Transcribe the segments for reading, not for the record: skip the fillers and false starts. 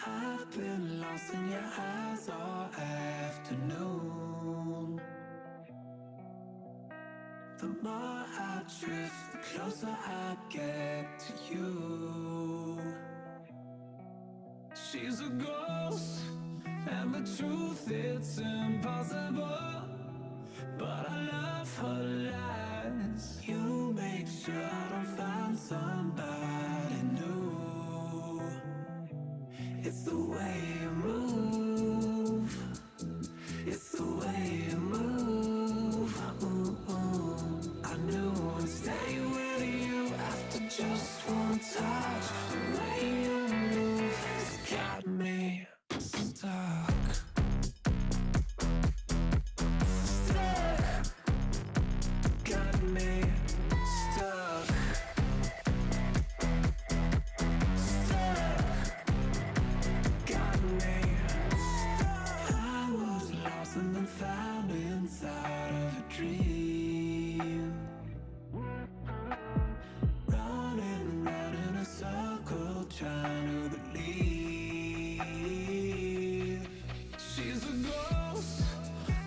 I've been lost in your eyes all afternoon. The more I drift, the closer I get to you. She's a ghost, and the truth, it's impossible. But I love her lies. You make sure I don't find somebody new. It's the way you move. It's the way you move. I knew I'd stay with you after just one touch. The way you move has got me stuck. Got me stuck. Got me stuck. I was lost and then found inside of a dream. Running round in a circle, trying to believe. She's a ghost,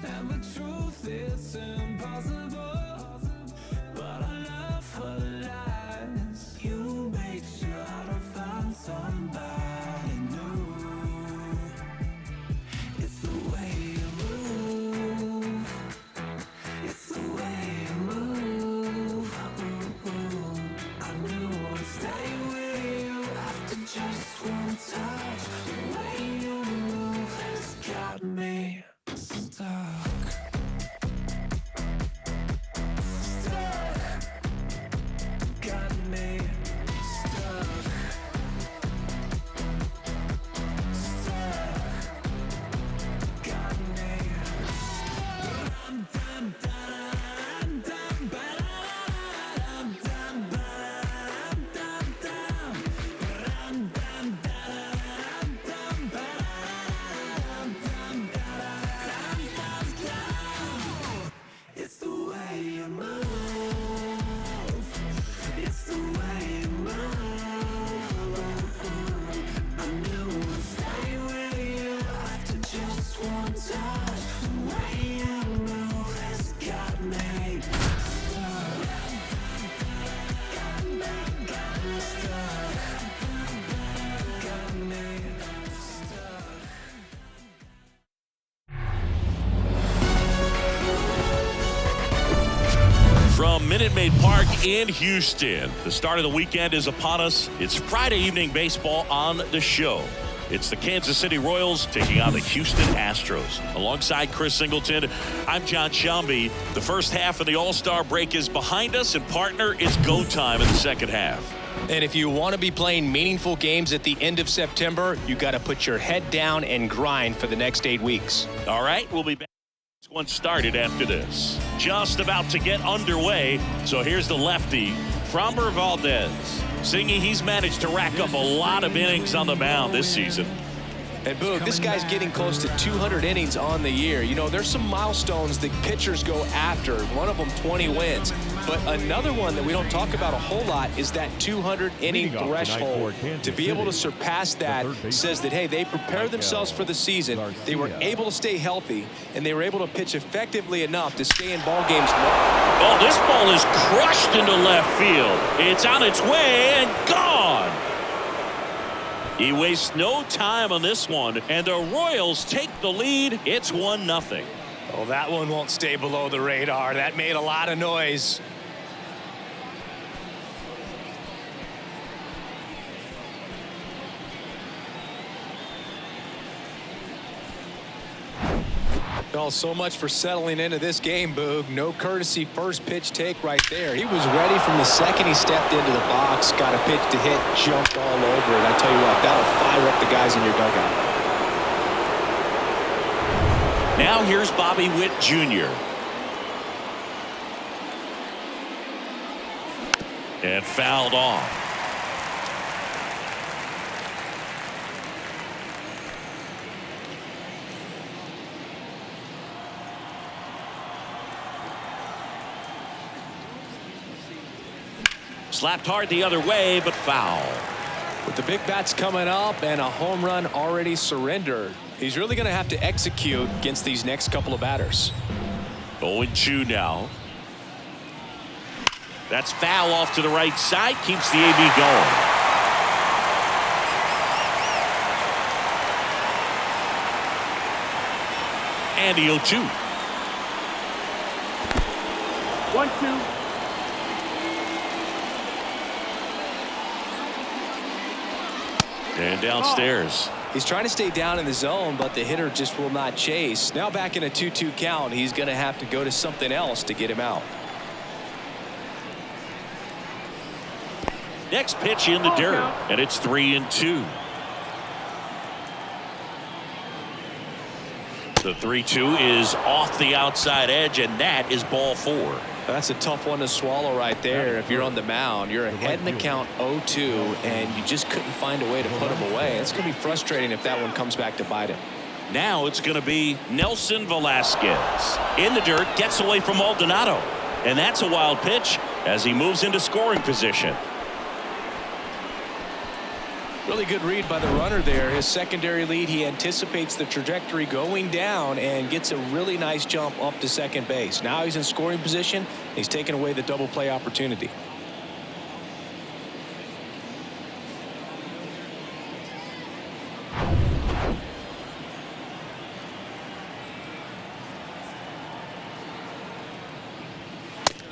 and the truth, it's impossible. But I love her lies. You make sure I don't find somebody new. It's the way you move. It's the way you move. I knew I'd stay with you after just one touch. The way you move has got me stuck. Stuck. Got me stuck. Stuck. Got me. Dum dum dum dum dum dum dum dum dum dum dum dum. It's the way you move. It's the way you move. I knew I'd stay with you after just one touch. The way you move has got me stuck. Got me stuck. Got me stuck. From Minute Maid Park in Houston, the start of the weekend is upon us. It's Friday evening baseball on the show. It's the Kansas City Royals taking on the Houston Astros. Alongside Chris Singleton, I'm John Shambi. The first half of the All-Star break is behind us, and partner, it's go time in the second half. And if you want to be playing meaningful games at the end of September, you got to put your head down and grind for the next 8 weeks. All right, we'll be back. One started after this. Just about to get underway. So here's the lefty, Framber Valdez. Singy, he's managed to rack up a lot of innings on the mound this season. And Boog, this guy's getting close to 200 innings on the year. You know, there's some milestones that pitchers go after. One of them 20 wins. But another one that we don't talk about a whole lot is that 200-inning threshold. To be able to surpass that says that, hey, they prepared themselves for the season. They were able to stay healthy, and they were able to pitch effectively enough to stay in ball games. Oh, this ball is crushed into left field. It's on its way and gone. He wastes no time on this one, and the Royals take the lead. It's 1-0. Oh, that one won't stay below the radar. That made a lot of noise. Well, so much for settling into this game, Boog. No courtesy first pitch take right there. He was ready from the second he stepped into the box, got a pitch to hit, jumped all over it. I tell you what, that'll fire up the guys in your dugout. Now here's Bobby Witt Jr. And fouled off. Slapped hard the other way, but foul. With the big bats coming up and a home run already surrendered, he's really going to have to execute against these next couple of batters. 0-2 now. That's foul off to the right side. Keeps the AB going. And the 0-2. 1-2. And downstairs. He's trying to stay down in the zone, but the hitter just will not chase. Now back in a 2-2 count, he's going to have to go to something else to get him out. Next pitch in the dirt, and it's 3-2. The 3-2 is off the outside edge, and that is ball 4. That's a tough one to swallow right there. If you're on the mound, you're ahead in the count 0-2, and you just couldn't find a way to put him away. It's going to be frustrating if that one comes back to bite him. Now it's going to be Nelson Velasquez. In the dirt, gets away from Maldonado. And that's a wild pitch as he moves into scoring position. Really good read by the runner there. His secondary lead, he anticipates the trajectory going down and gets a really nice jump up to second base. Now he's in scoring position. He's taken away the double play opportunity.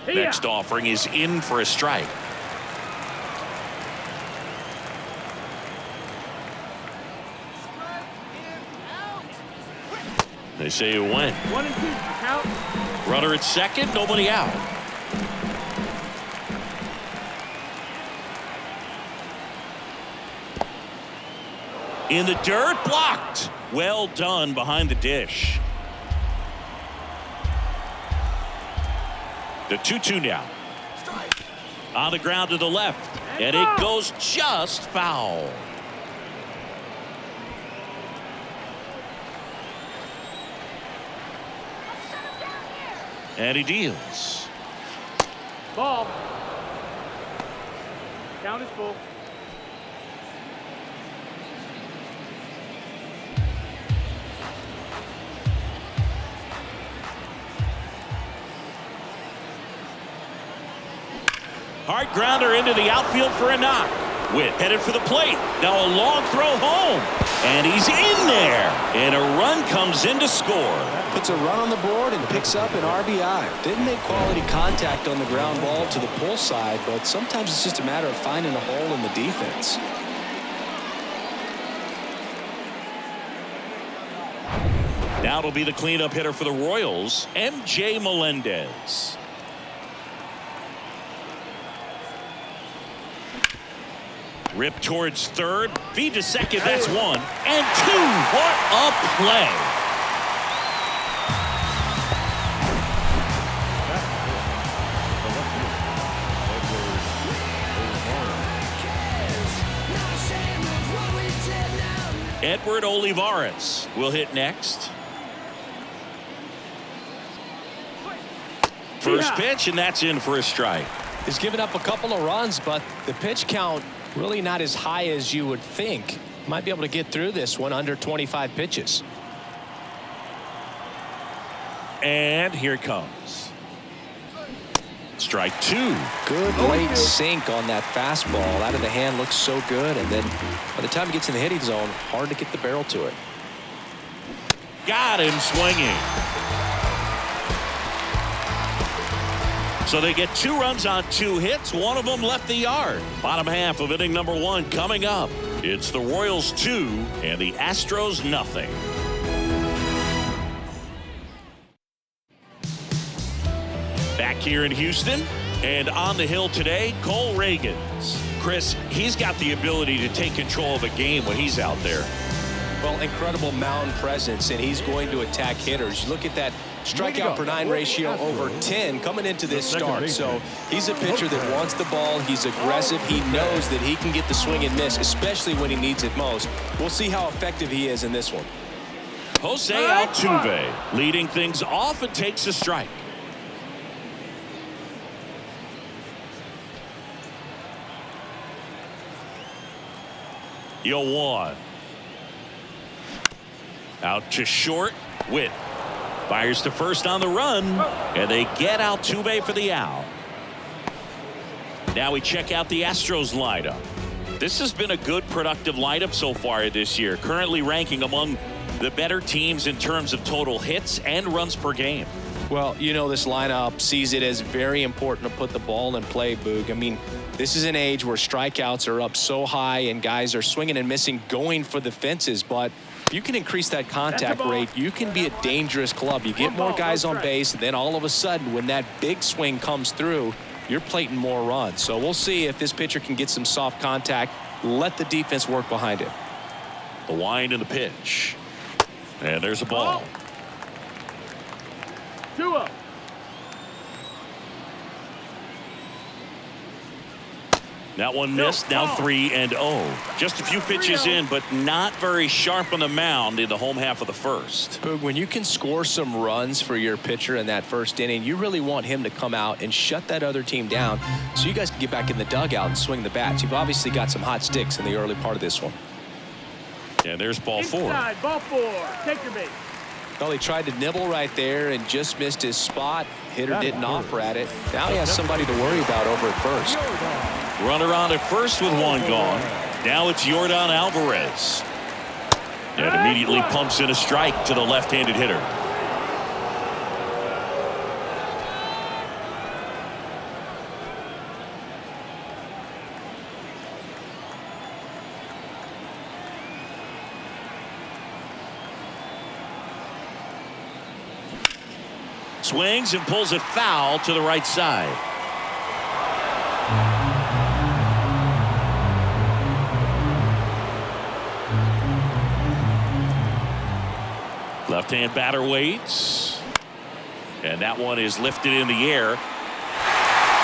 Next offering is in for a strike. They say it went. 1-2. Count. Runner at second, nobody out. In the dirt, blocked. Well done behind the dish. The 2-2 now. On the ground to the left, and it goes just foul. And he deals. Ball. Count is full. Hard grounder into the outfield for a knock. Witt headed for the plate. Now a long throw home. And he's in there. And a run comes in to score. Puts a run on the board and picks up an RBI. Didn't make quality contact on the ground ball to the pull side, but sometimes it's just a matter of finding a hole in the defense. Now it'll be the cleanup hitter for the Royals, MJ Melendez. Rip towards third, feed to second, that's 1 and 2. What a play. Edward Olivares will hit next. First pitch, and that's in for a strike. He's given up a couple of runs, but the pitch count really not as high as you would think. Might be able to get through this one under 25 pitches. And here it comes. Strike 2. Good late sink on that fastball. Out of the hand looks so good, and then by the time he gets in the hitting zone, hard to get the barrel to it. Got him swinging. So they get 2 runs on 2 hits. One of them left the yard. Bottom half of inning number 1 coming up. It's the Royals 2 and the Astros nothing. Back here in Houston and on the hill today, Cole Ragans. Chris, he's got the ability to take control of a game when he's out there. Well, incredible mound presence, and he's going to attack hitters. You look at that strikeout per 9 ratio over 10 coming into this start. So he's a pitcher that wants the ball. He's aggressive. He knows that he can get the swing and miss, especially when he needs it most. We'll see how effective he is in this one. Jose Altuve leading things off and takes a strike. 0-1. Out to short. Witt fires to first on the run, and they get Altuve for the out. Now we check out the Astros lineup. This has been a good, productive lineup so far this year, currently ranking among the better teams in terms of total hits and runs per game. Well, you know, this lineup sees it as very important to put the ball in play, Boog. I mean, this is an age where strikeouts are up so high and guys are swinging and missing, going for the fences. But if you can increase that contact rate, you can be a dangerous club. You get more guys on base, and then all of a sudden, when that big swing comes through, you're plating more runs. So we'll see if this pitcher can get some soft contact, let the defense work behind it. The wind and the pitch. And there's a ball. 2-0. That one missed. Now 3-0. Just a few pitches in, but not very sharp on the mound in the home half of the first. Boog, when you can score some runs for your pitcher in that first inning, you really want him to come out and shut that other team down so you guys can get back in the dugout and swing the bats. You've obviously got some hot sticks in the early part of this one. And there's ball 4. Inside, ball 4. Take your base. Well, he tried to nibble right there and just missed his spot. Hitter didn't offer at it. Now he has somebody to worry about over at first. Runner on at first with one gone. Now it's Yordan Alvarez. And immediately pumps in a strike to the left-handed hitter. Swings and pulls it foul to the right side. Left-hand batter waits. And that one is lifted in the air.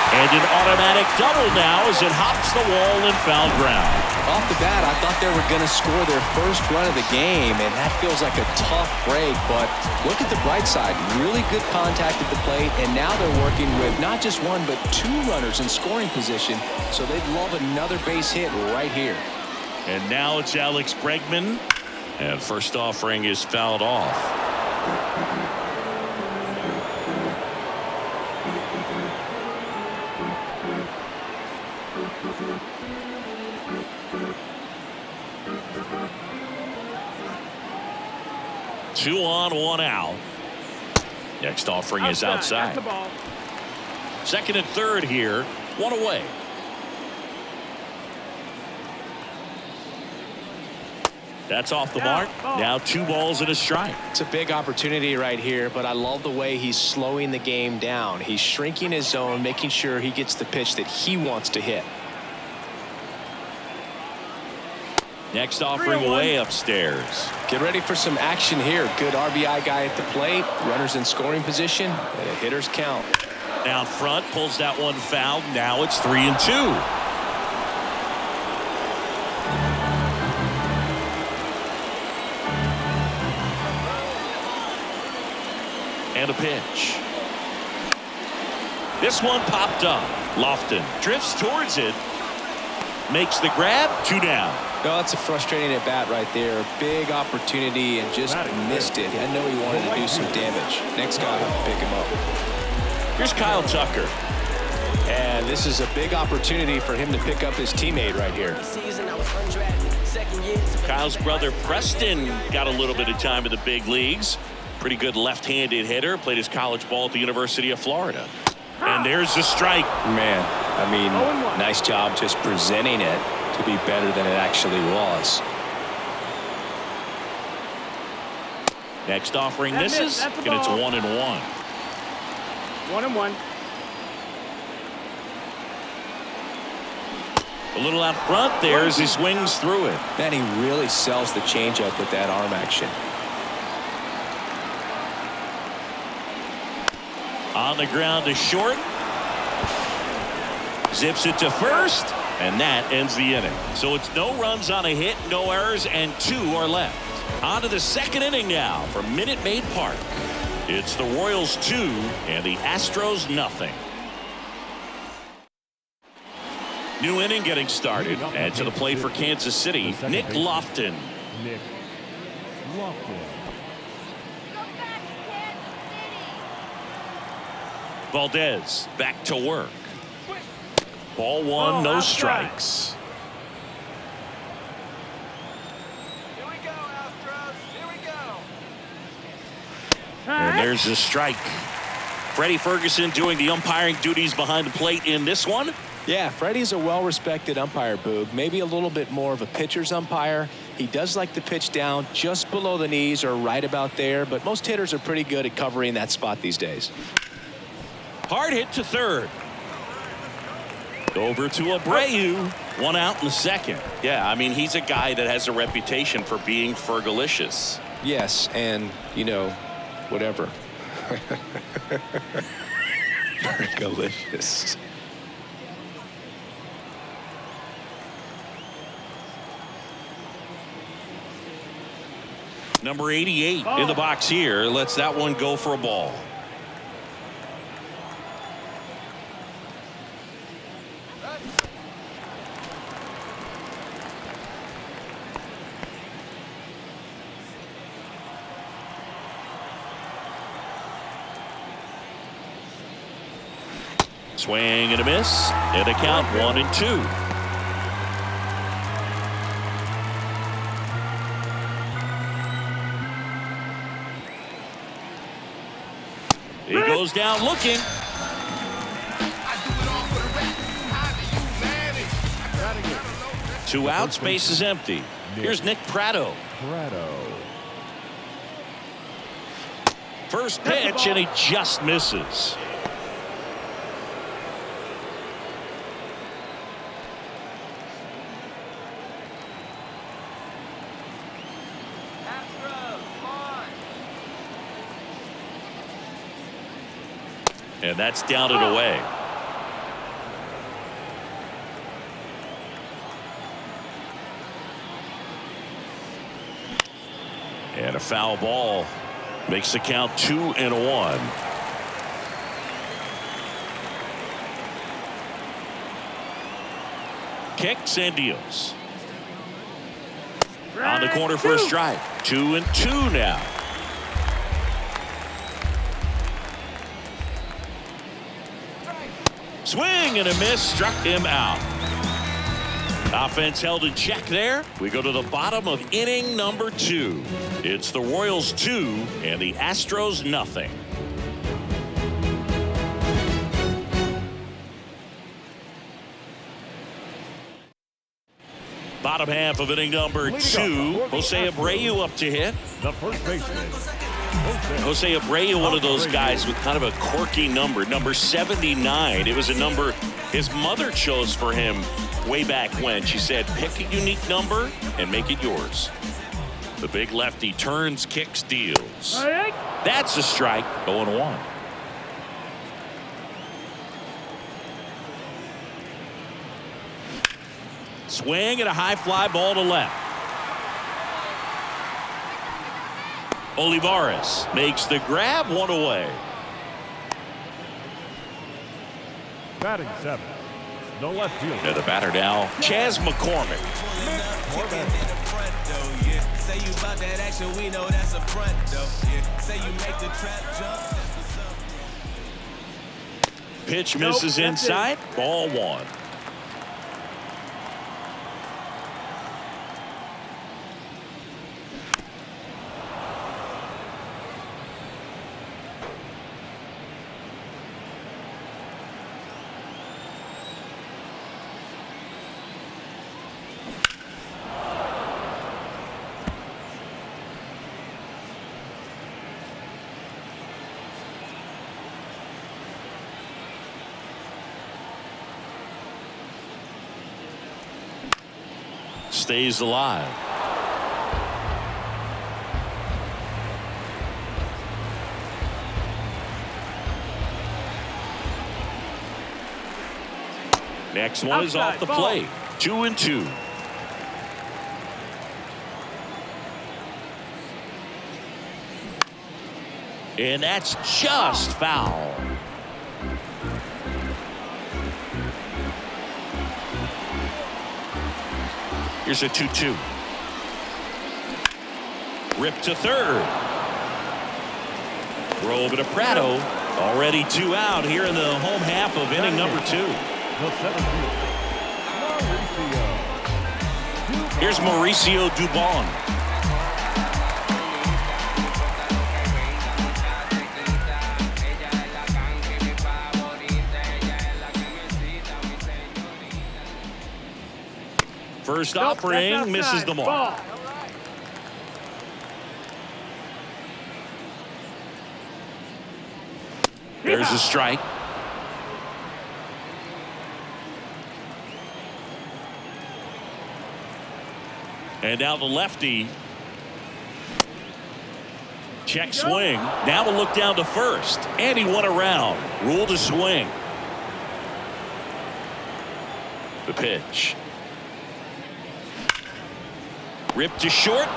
And an automatic double now as it hops the wall and foul ground. Off the bat, I thought they were going to score their first run of the game, and that feels like a tough break. But look at the bright side. Really good contact at the plate, and now they're working with not just one, but 2 runners in scoring position. So they'd love another base hit right here. And now it's Alex Bregman. And first offering is fouled off. Two on, 1 out. Next offering is outside. That's the ball. Second and third here. 1 away. That's off the mark. Now 2 balls and a strike. It's a big opportunity right here, but I love the way he's slowing the game down. He's shrinking his zone, making sure he gets the pitch that he wants to hit. Next offering way upstairs. Get ready for some action here. Good RBI guy at the plate. Runners in scoring position. And a hitter's count. Down front, pulls that one foul. Now it's 3-2. And a pitch. This one popped up. Lofton drifts towards it. Makes the grab. 2 down. No, that's a frustrating at bat right there. Big opportunity and just missed it. I know he wanted to do some damage. Next guy, pick him up. Here's Kyle Tucker. And this is a big opportunity for him to pick up his teammate right here. Kyle's brother Preston got a little bit of time in the big leagues. Pretty good left-handed hitter. Played his college ball at the University of Florida. And there's the strike. Man, I mean, nice job just presenting it to be better than it actually was. Next offering misses, and it's 1-1. 1-1. A little out front there as he swings through it. Man, he really sells the changeup with that arm action. On the ground to short. Zips it to first, and that ends the inning. So it's no runs on a hit, no errors, and 2 are left. On to the second inning now from Minute Maid Park. It's the Royals 2 and the Astros nothing. New inning getting started. And to the plate for Kansas City, Nick Lofton. Nick Lofton. Valdez back to work. Ball one, no strikes. Here we go, Astros. Here we go. And there's a strike. Freddie Ferguson doing the umpiring duties behind the plate in this one. Yeah, Freddie's a well-respected umpire, Boog. Maybe a little bit more of a pitcher's umpire. He does like to pitch down just below the knees or right about there, but most hitters are pretty good at covering that spot these days. Hard hit to third. Over to Abreu. One out in the second. Yeah, I mean, he's a guy that has a reputation for being Fergalicious. Yes, and, you know, whatever. Fergalicious. Number 88 in the box here. Lets that one go for a ball. Swing and a miss. And a count 1-2. He goes down looking. 2 outs, base is empty. Here's Nick Pratto. First pitch, and he just misses. And that's down and away. And a foul ball makes the count 2-1. Kicks and deals. On the corner for a strike. 2-2 now. Swing and a miss, struck him out. Offense held in check there. We go to the bottom of inning number 2. It's the Royals 2 and the Astros nothing. Bottom half of inning number 2. Jose Abreu up to hit. The first baseman. Jose Abreu, one of those guys with kind of a quirky number 79. It was a number his mother chose for him way back when. She said, pick a unique number and make it yours. The big lefty turns, kicks, deals. That's a strike. 0-1. Swing and a high fly ball to left. Olivares makes the grab, 1 away. Batting 7. The left fielder. And the batter now, Chas McCormick. Say you about that action, we know that's a front though. Say you make the trap jump. Pitch misses inside. Ball 1. Stays alive. Next one is off the plate. 2-2. And that's just foul. Here's a 2-2. Rip to third. Throw over to Prado. Already 2 out here in the home half of inning number 2. The center fielder, Mauricio. Here's Mauricio Dubon. First offering misses the mark. There's a strike. And now the lefty. Check swing. Now a look down to first. And he went around. Rule to swing. The pitch. Rip to short.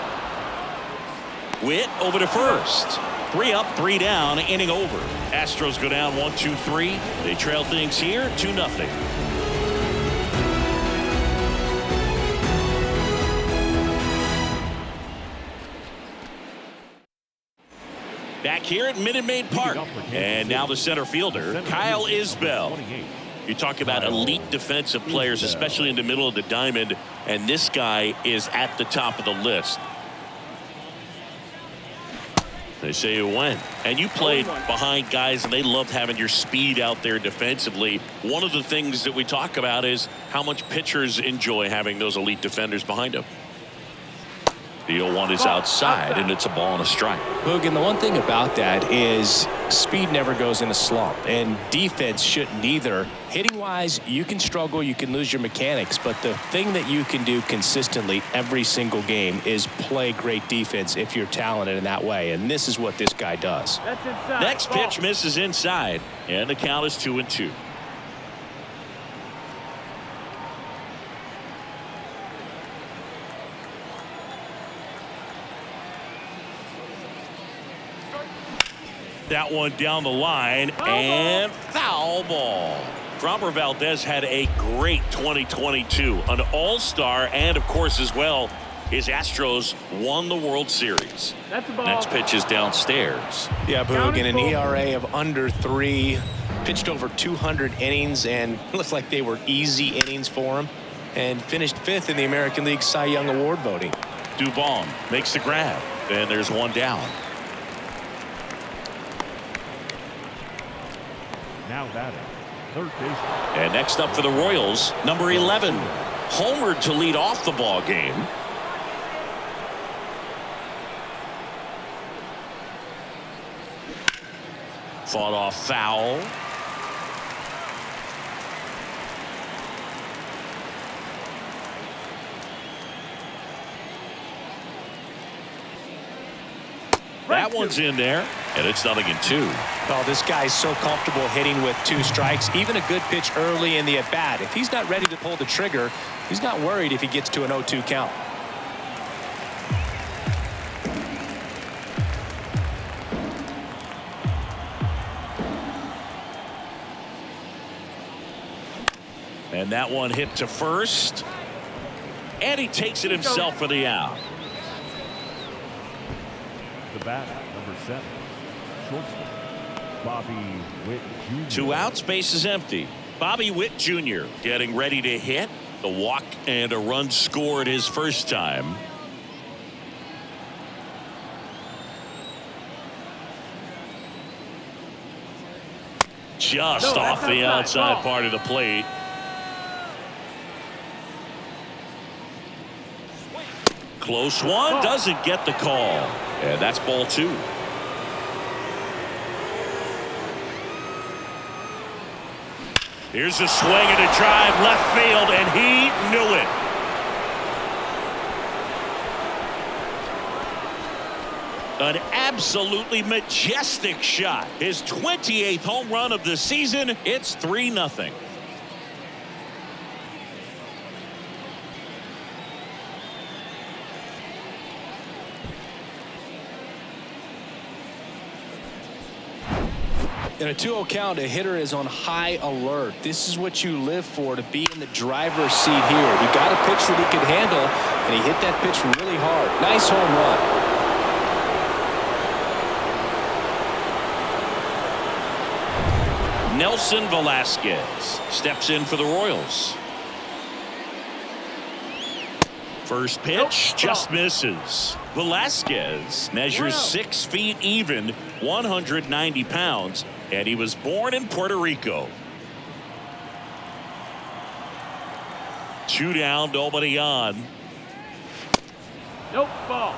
Witt over to first. 3 up, 3 down, inning over. Astros go down 1-2-3. They trail things here 2-0. Back here at Minute Maid Park. And now the center fielder, Kyle Isbell. You talk about elite defensive players, especially in the middle of the diamond, and this guy is at the top of the list. They say you win. And you played behind guys, and they loved having your speed out there defensively. One of the things that we talk about is how much pitchers enjoy having those elite defenders behind them. The 0-1 is outside, and it's a ball and a strike. Boog, and the one thing about that is speed never goes in a slump, and defense shouldn't either. Hitting-wise, you can struggle, you can lose your mechanics, but the thing that you can do consistently every single game is play great defense if you're talented in that way, and this is what this guy does. Next pitch misses inside, and the count is 2-2. That one down the line, and foul ball. Framber Valdez had a great 2022, an all-star, and of course as well, his Astros won the World Series. That's a ball. Next pitch is downstairs. Yeah, Boog, in an ERA of under 3, pitched over 200 innings, and looks like they were easy innings for him, and finished 5th in the American League Cy Young Award voting. Dubon makes the grab, and there's one down. Now batting, third baseman. And next up for the Royals, number 11, homered to lead off the ball game. Fought off foul. That one's in there, and it's 0-2. Oh, this guy's so comfortable hitting with 2 strikes. Even a good pitch early in the at-bat. If he's not ready to pull the trigger, he's not worried if he gets to an 0-2 count. And that one hit to first. And he takes it himself for the out. The bat, number 7, shortstop, Bobby Witt Jr. 2 outs, base is empty. Bobby Witt Jr. getting ready to hit. The walk and a run scored his first time. Just off the outside part of the plate. Close one, doesn't get the call. And that's ball 2. Here's a swing and a drive left field, and he knew it. An absolutely majestic shot. His 28th home run of the season. It's 3-0. In a 2-0 count, a hitter is on high alert. This is what you live for, to be in the driver's seat here. He got a pitch that he could handle, and he hit that pitch really hard. Nice home run. Nelson Velasquez steps in for the Royals. First pitch just misses. Velasquez measures 6 feet even, 190 pounds, and he was born in Puerto Rico. 2 down, nobody on. Nope, ball.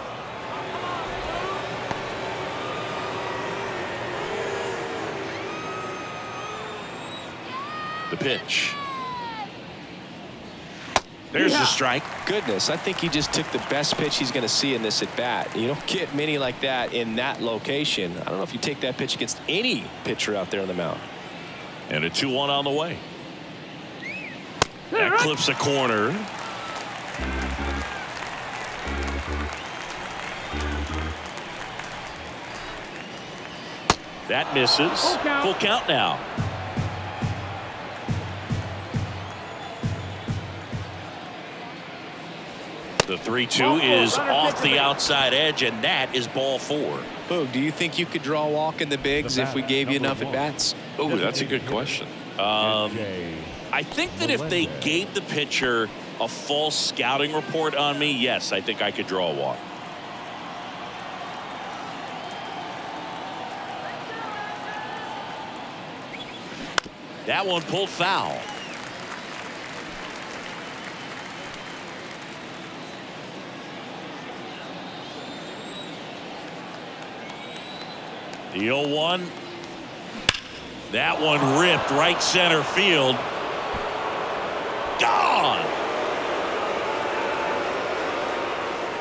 The pitch. There's the strike. Goodness, I think he just took the best pitch he's going to see in this at bat. You don't get many like that in that location. I don't know if you take that pitch against any pitcher out there on the mound. And a 2-1 on the way. That clips a corner. That misses. Full count now. The 3-2 is off the outside edge, and that is ball 4. Boog, do you think you could draw a walk in the bigs if we gave you enough at bats? Oh, that's a good question. I think that if they gave the pitcher a false scouting report on me, yes, I think I could draw a walk. That one pulled foul. The 0-1. That one ripped right center field. Gone.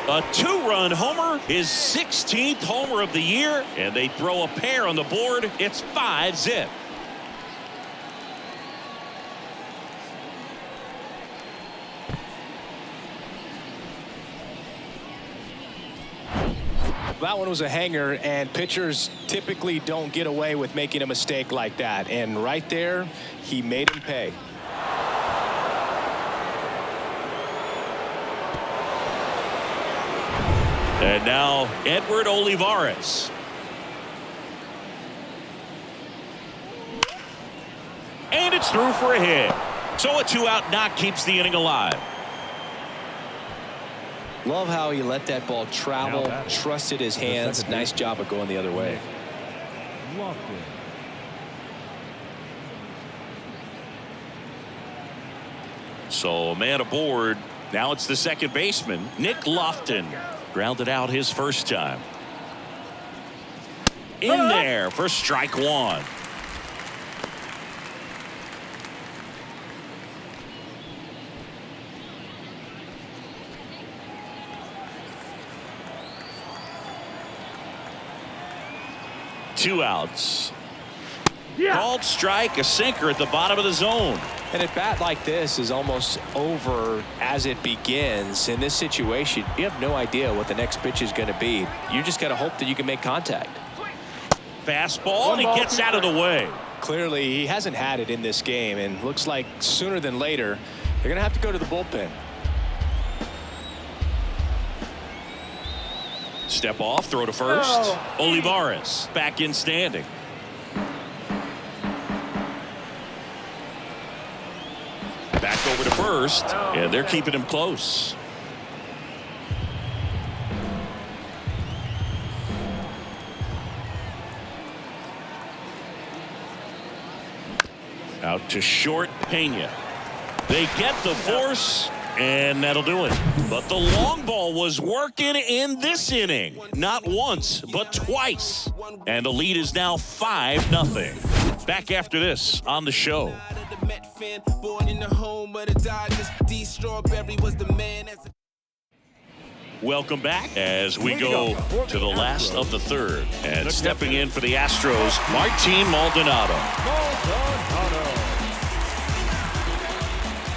A 2-run homer, his 16th homer of the year, and they throw a pair on the board. It's 5-zip. That one was a hanger, and pitchers typically don't get away with making a mistake like that. And right there, he made him pay. And now Edward Olivares. And it's through for a hit. So a 2-out knock keeps the inning alive. Love how he let that ball travel, trusted his hands. Nice job of going the other way. So a man aboard. Now it's the second baseman, Nick Lofton. Grounded out his first time. In there for strike 1. Two outs. Called strike, a sinker at the bottom of the zone. And a bat like this is almost over as it begins. In this situation, you have no idea what the next pitch is going to be. You just got to hope that you can make contact. Fastball, and he gets out of the way. Clearly, he hasn't had it in this game, and looks like sooner than later, they're going to have to go to the bullpen. Step off, throw to first. Olivares back in standing. Back over to first, and they're keeping him close. Out to short, Pena. They get the force, and that'll do it. But the long ball was working in this inning. Not once, but twice. And the lead is now 5-0. Back after this on the show. Welcome back as we go to the last of the third. And stepping in for the Astros, Martin Maldonado.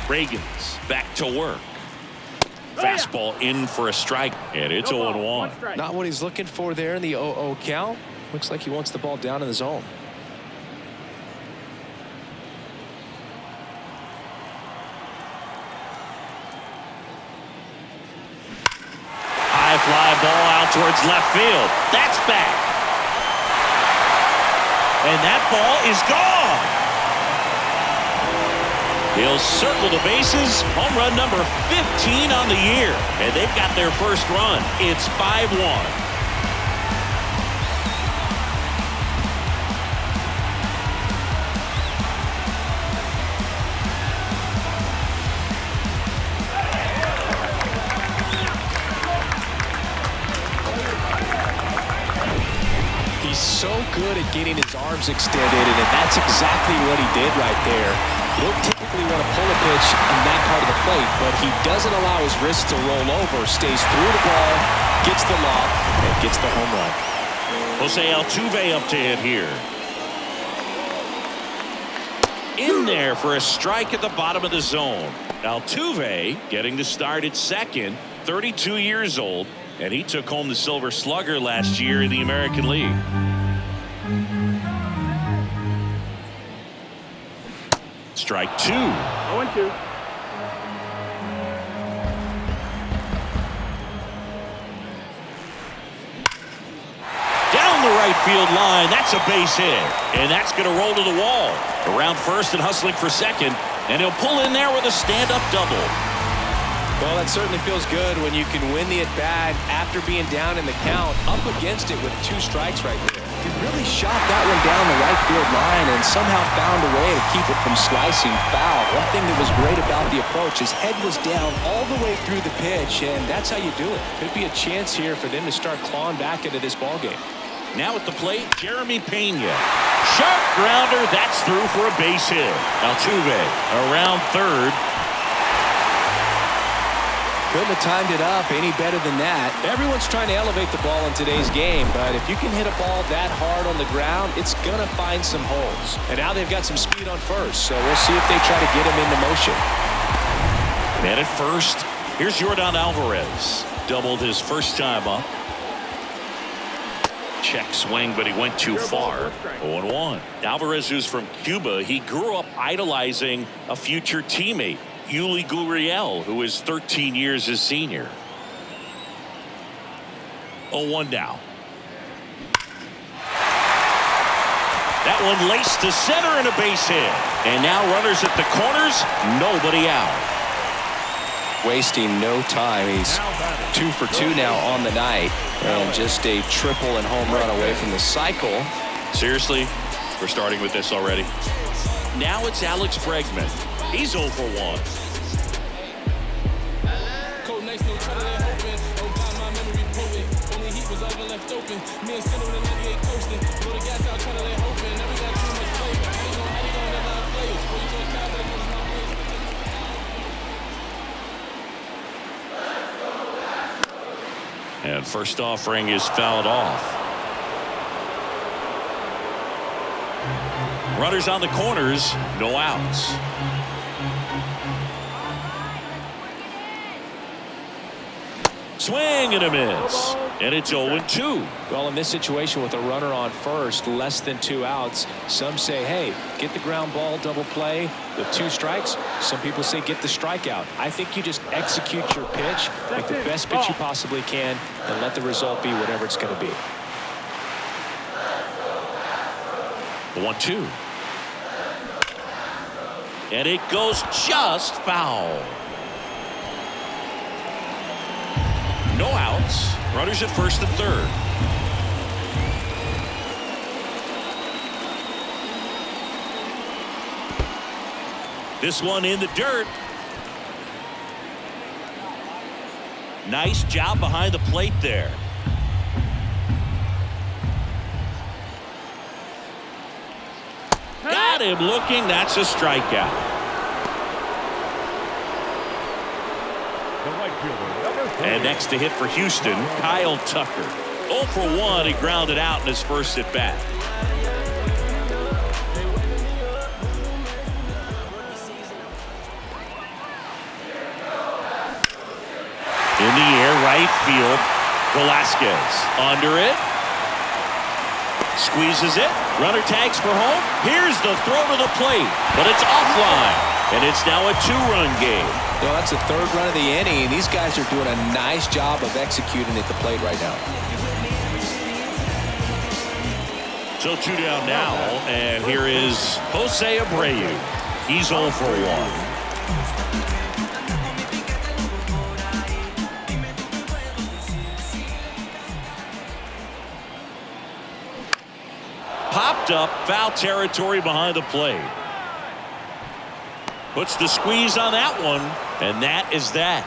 Ragans back to work. Fastball in for a strike, and it's 0-1. Not what he's looking for there in the 0-0 count. Looks like he wants the ball down in the zone. fly ball out towards left field. That's back. And that ball is gone. He'll circle the bases. Home run number 15 on the year. And they've got their first run. It's 5-1. So good at getting his arms extended, and that's exactly what he did right there. You don't typically want to pull a pitch in that part of the plate, but he doesn't allow his wrist to roll over, stays through the ball, gets the lob, and gets the home run. Jose Altuve up to hit here. In there for a strike at the bottom of the zone. Altuve getting the start at second, 32 years old, and he took home the Silver Slugger last year in the American League. Strike 2. 0-2. Down the right field line. That's a base hit. And that's going to roll to the wall. Around first and hustling for second. And he'll pull in there with a stand-up double. Well, that certainly feels good when you can win the at-bat after being down in the count, up against it with 2 strikes right there. He really shot that one down the right field line and somehow found a way to keep it from slicing foul. One thing that was great about the approach, his head was down all the way through the pitch, and that's how you do it. Could be a chance here for them to start clawing back into this ballgame. Now at the plate, Jeremy Pena. Sharp grounder. That's through for a base hit. Altuve around third. Couldn't have timed it up any better than that. Everyone's trying to elevate the ball in today's game, but if you can hit a ball that hard on the ground, it's going to find some holes. And now they've got some speed on first, so we'll see if they try to get him into motion. And at first, here's Yordan Alvarez. Doubled his first time up. Check swing, but he went too far. 0-1. Alvarez, who's from Cuba, he grew up idolizing a future teammate, Yuli Gurriel, who is 13 years his senior. 0-1 now. That one laced to center and a base hit. And now runners at the corners, nobody out. Wasting no time. He's 2 for 2 now on the night, and just a triple and home run away from the cycle. Seriously, we're starting with this already. Now it's Alex Bregman. He's 0 for 1. And first offering is fouled off. Runners on the corners, no outs. Swing and a miss. And it's 0-2. Well, in this situation with a runner on first, less than 2 outs, some say, hey, get the ground ball double play with 2 strikes. Some people say get the strikeout. I think you just execute your pitch, make the best pitch you possibly can, and let the result be whatever it's going to be. 1-2. And it goes just foul. No outs. Runners at first and third. This one in the dirt. Nice job behind the plate there. Got him looking. That's a strikeout. The right fielder, number 3. And next to hit for Houston, Kyle Tucker. 0 for 1. He grounded out in his first at bat. In the air, right field. Velasquez under it. Squeezes it. Runner tags for home. Here's the throw to the plate, but it's offline. And it's now a 2-run game. Well, that's the 3rd run of the inning, and these guys are doing a nice job of executing at the plate right now. So 2 down now, and here is Jose Abreu. He's 0 for 1. Popped up, foul territory behind the plate. Puts the squeeze on that one, and that is that.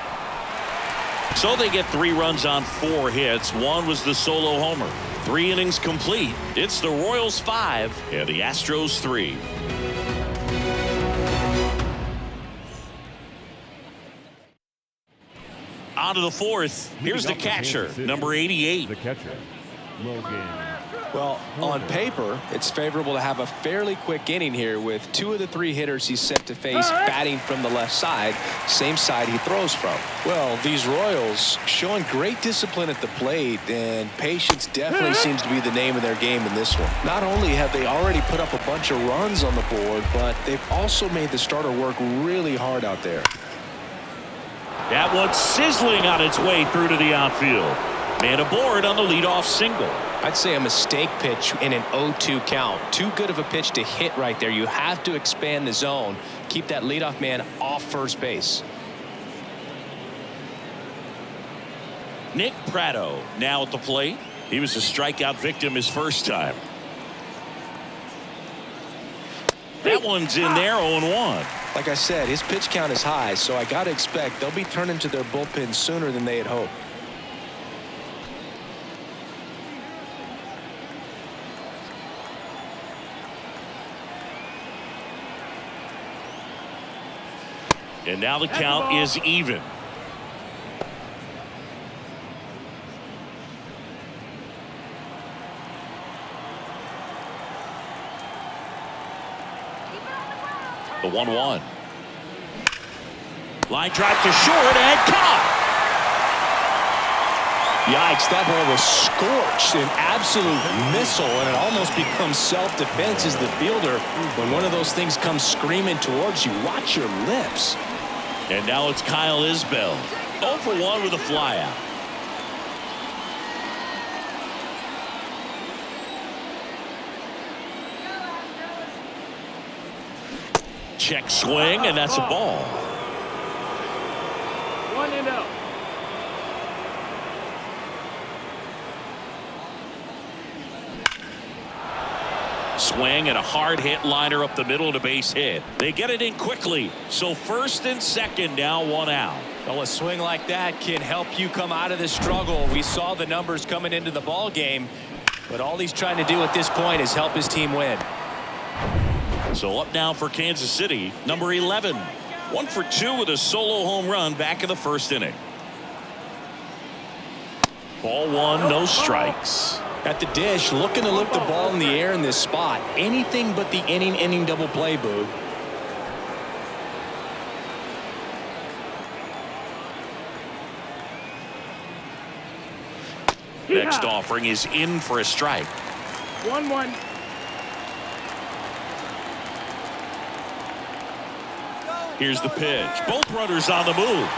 So they get 3 runs on 4 hits. 1 was the solo homer. 3 innings complete. It's the Royals 5 and the Astros 3. On to the 4th. Here's the catcher, number 88. The catcher, Logan. Well, on paper, it's favorable to have a fairly quick inning here with 2 of the 3 hitters he's set to face batting from the left side, same side he throws from. Well, these Royals showing great discipline at the plate, and patience definitely seems to be the name of their game in this one. Not only have they already put up a bunch of runs on the board, but they've also made the starter work really hard out there. That one's sizzling on its way through to the outfield. Man aboard on the leadoff single. I'd say a mistake pitch in an 0-2 count. Too good of a pitch to hit right there. You have to expand the zone. Keep that leadoff man off first base. Nick Pratto now at the plate. He was a strikeout victim his first time. That one's in there, 0-1. Like I said, his pitch count is high, so I got to expect they'll be turning to their bullpen sooner than they had hoped. And now the count is even. The 1-1. Line drive to short and caught. Yikes, that ball was scorched, an absolute missile, and it almost becomes self-defense as the fielder. When one of those things comes screaming towards you, watch your lips. And now it's Kyle Isbell. 0 for 1 with a flyout. Check swing, and that's a ball. 1-0. Swing and a hard hit liner up the middle to base hit. They get it in quickly. So 1st and 2nd, now 1 out. Well, a swing like that can help you come out of this struggle. We saw the numbers coming into the ball game, but all he's trying to do at this point is help his team win. So up now for Kansas City, number 11. 1 for 2 with a solo home run back in the 1st inning. Ball 1, no strikes. At the dish, looking to lift the ball in the air in this spot. Anything but the inning double play, Boog. Next offering is in for a strike. 1-1. Here's the pitch. Both runners on the move.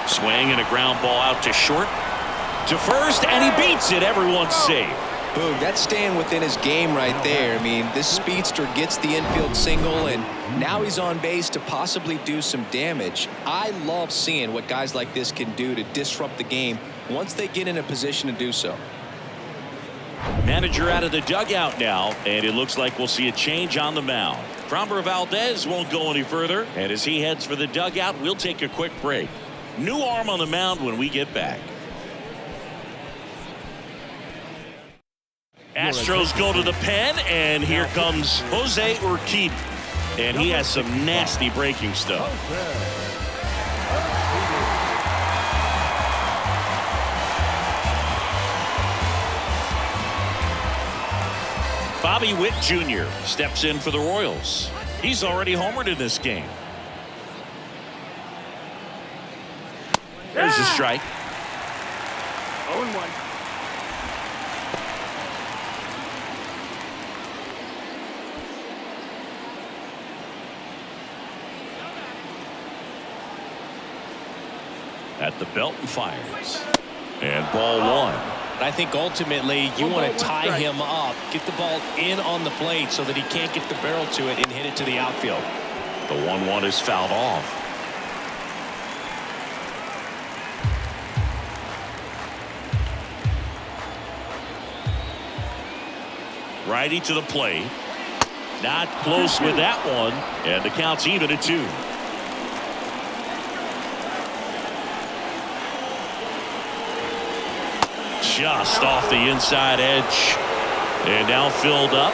Swing and a ground ball out to short. To first, and he beats it. Everyone's safe. Boog, that's staying within his game right there. I mean, this speedster gets the infield single, and now he's on base to possibly do some damage. I love seeing what guys like this can do to disrupt the game once they get in a position to do so. Manager out of the dugout now, and it looks like we'll see a change on the mound. Framber Valdez won't go any further, and as he heads for the dugout, we'll take a quick break. New arm on the mound when we get back. Astros go to the pen, and here comes Jose Urquidy, and he has some nasty breaking stuff. Bobby Witt Jr. steps in for the Royals. He's already homered in this game. There's a strike. 0-1. at the belt and fires. And ball one. I think ultimately you want to tie him up, get the ball in on the plate so that he can't get the barrel to it and hit it to the outfield. The 1-1 is fouled off. Righty to the plate. Not close with that one. And the count's even at 2. Just off the inside edge. And now filled up.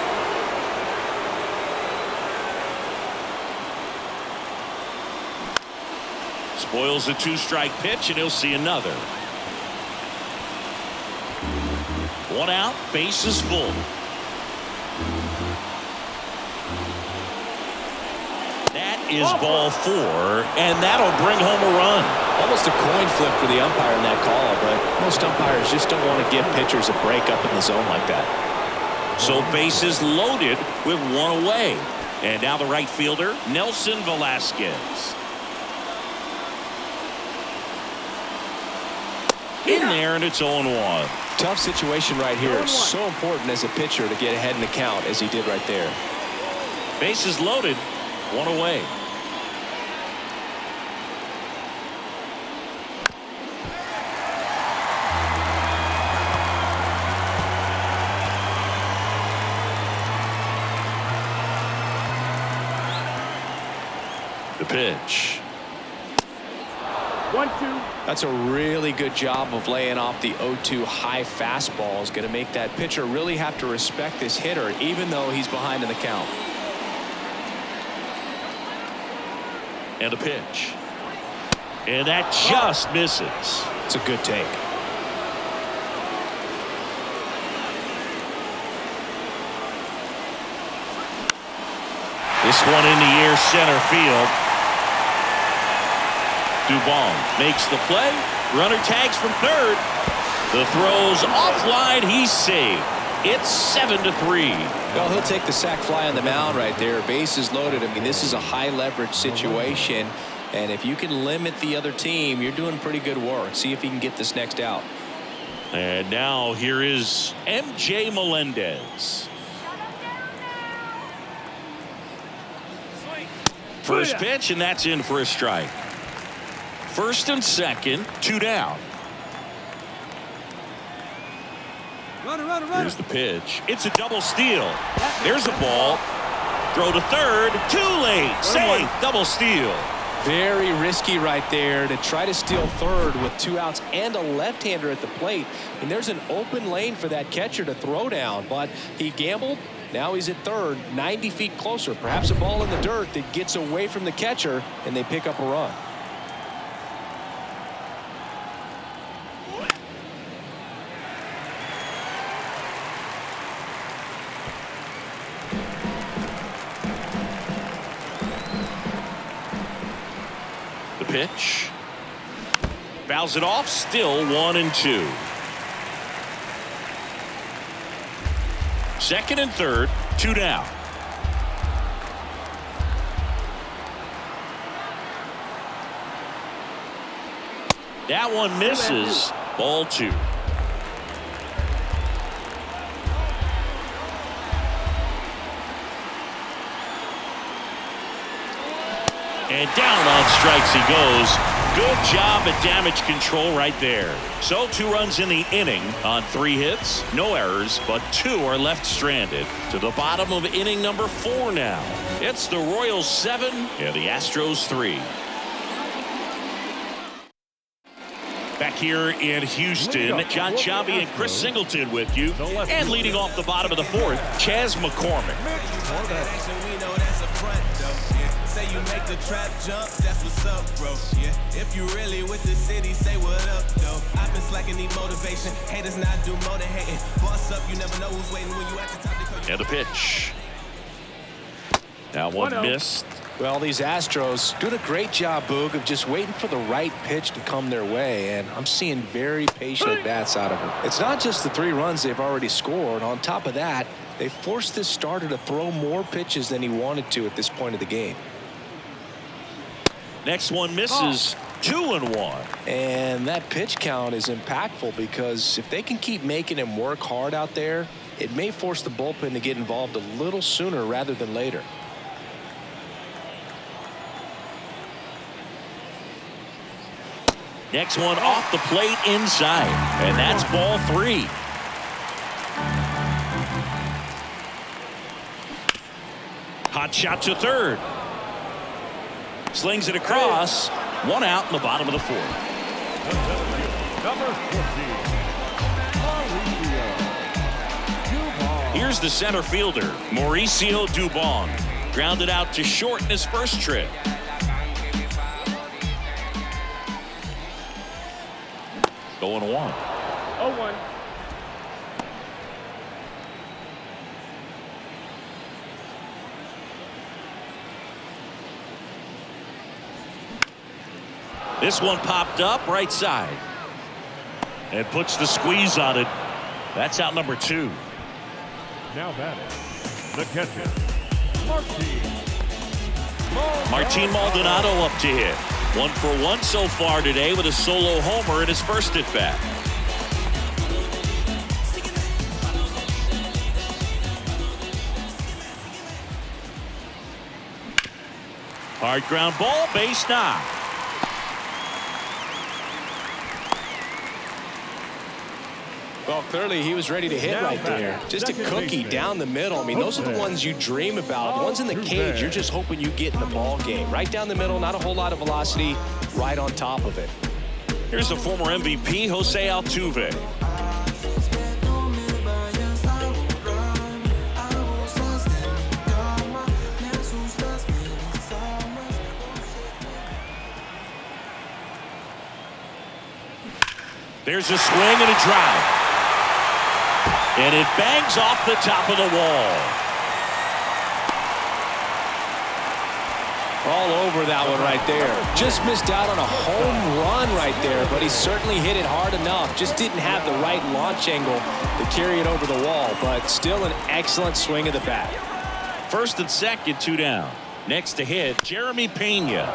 Spoils the 2-strike pitch, and he'll see another. 1 out, bases full. That is ball 4, and that'll bring home a run. Almost a coin flip for the umpire in that call, but most umpires just don't want to give pitchers a break up in the zone like that. So bases loaded with 1 away. And now the right fielder, Nelson Velasquez. In there, and it's 0-1. Tough situation right here. It's so important as a pitcher to get ahead in the count as he did right there. Bases loaded, 1 away. The pitch. 1-2. That's a really good job of laying off the 0-2 high fastball. Is going to make that pitcher really have to respect this hitter, even though he's behind in the count. And a pitch. And that just misses. It's a good take. This one in the air, center field. Dubon makes the play. Runner tags from third. The throw's offline. He's saved. It's 7-3. Well, he'll take the sac fly on the mound right there. Bases loaded. I mean, this is a high leverage situation. And if you can limit the other team, you're doing pretty good work. See if he can get this next out. And now here is MJ Melendez. First pitch, and that's in for a strike. First and second, 2 down. Here's the pitch. It's a double steal. There's the ball. Throw to third. Too late. Safe. Double steal. Very risky right there to try to steal third with 2 outs and a left-hander at the plate. And there's an open lane for that catcher to throw down, but he gambled. Now he's at third, 90 feet closer. Perhaps a ball in the dirt that gets away from the catcher, and they pick up a run. The pitch. Fouls it off. Still 1-2. Second and third, 2 down. That one misses. Ball 2. And down on strikes he goes. Good job at damage control right there. So 2 runs in the inning on 3 hits. No errors, but 2 are left stranded. To the bottom of inning number 4 now. It's the Royals 7 and the Astros 3. Back here in Houston, John Chabi and Chris Singleton with you. And leading off the bottom of the 4th, Chas McCormick. Say you make the trap jump, that's what's up, bro. Yeah, if you really with the city, say what up, though. I've been slacking, need motivation. Haters not do more than hating. Boss up, you never know who's waiting when you at the top. And the pitch. Now one missed. Well, these Astros doing a great job, Boog, of just waiting for the right pitch to come their way, and I'm seeing very patient at-bats out of them. It's not just the 3 runs they've already scored. On top of that, they forced this starter to throw more pitches than he wanted to at this point of the game. Next one misses. 2-1. And that pitch count is impactful because if they can keep making him work hard out there, it may force the bullpen to get involved a little sooner rather than later. Next one off the plate inside, and that's ball 3. Hot shot to third. Slings it across. 1 out in the bottom of the 4th. Number 14. Here's the center fielder, Mauricio Dubon. Grounded out to short in his first trip. Going 1. 0-1. This one popped up right side. And puts the squeeze on it. That's out number 2. Now batting, the catcher, Martin Maldonado up to hit. 1 for 1 so far today with a solo homer in his first at bat. Hard ground ball, base knock. Well, clearly he was ready to hit right there. Just a cookie down the middle. I mean, those are the ones you dream about. The ones in the cage, you're just hoping you get in the ball game. Right down the middle, not a whole lot of velocity, right on top of it. Here's the former MVP, Jose Altuve. There's a swing and a drive. And it bangs off the top of the wall. All over that one right there. Just missed out on a home run right there, but he certainly hit it hard enough. Just didn't have the right launch angle to carry it over the wall, but still an excellent swing of the bat. First and second, 2 down. Next to hit, Jeremy Pena.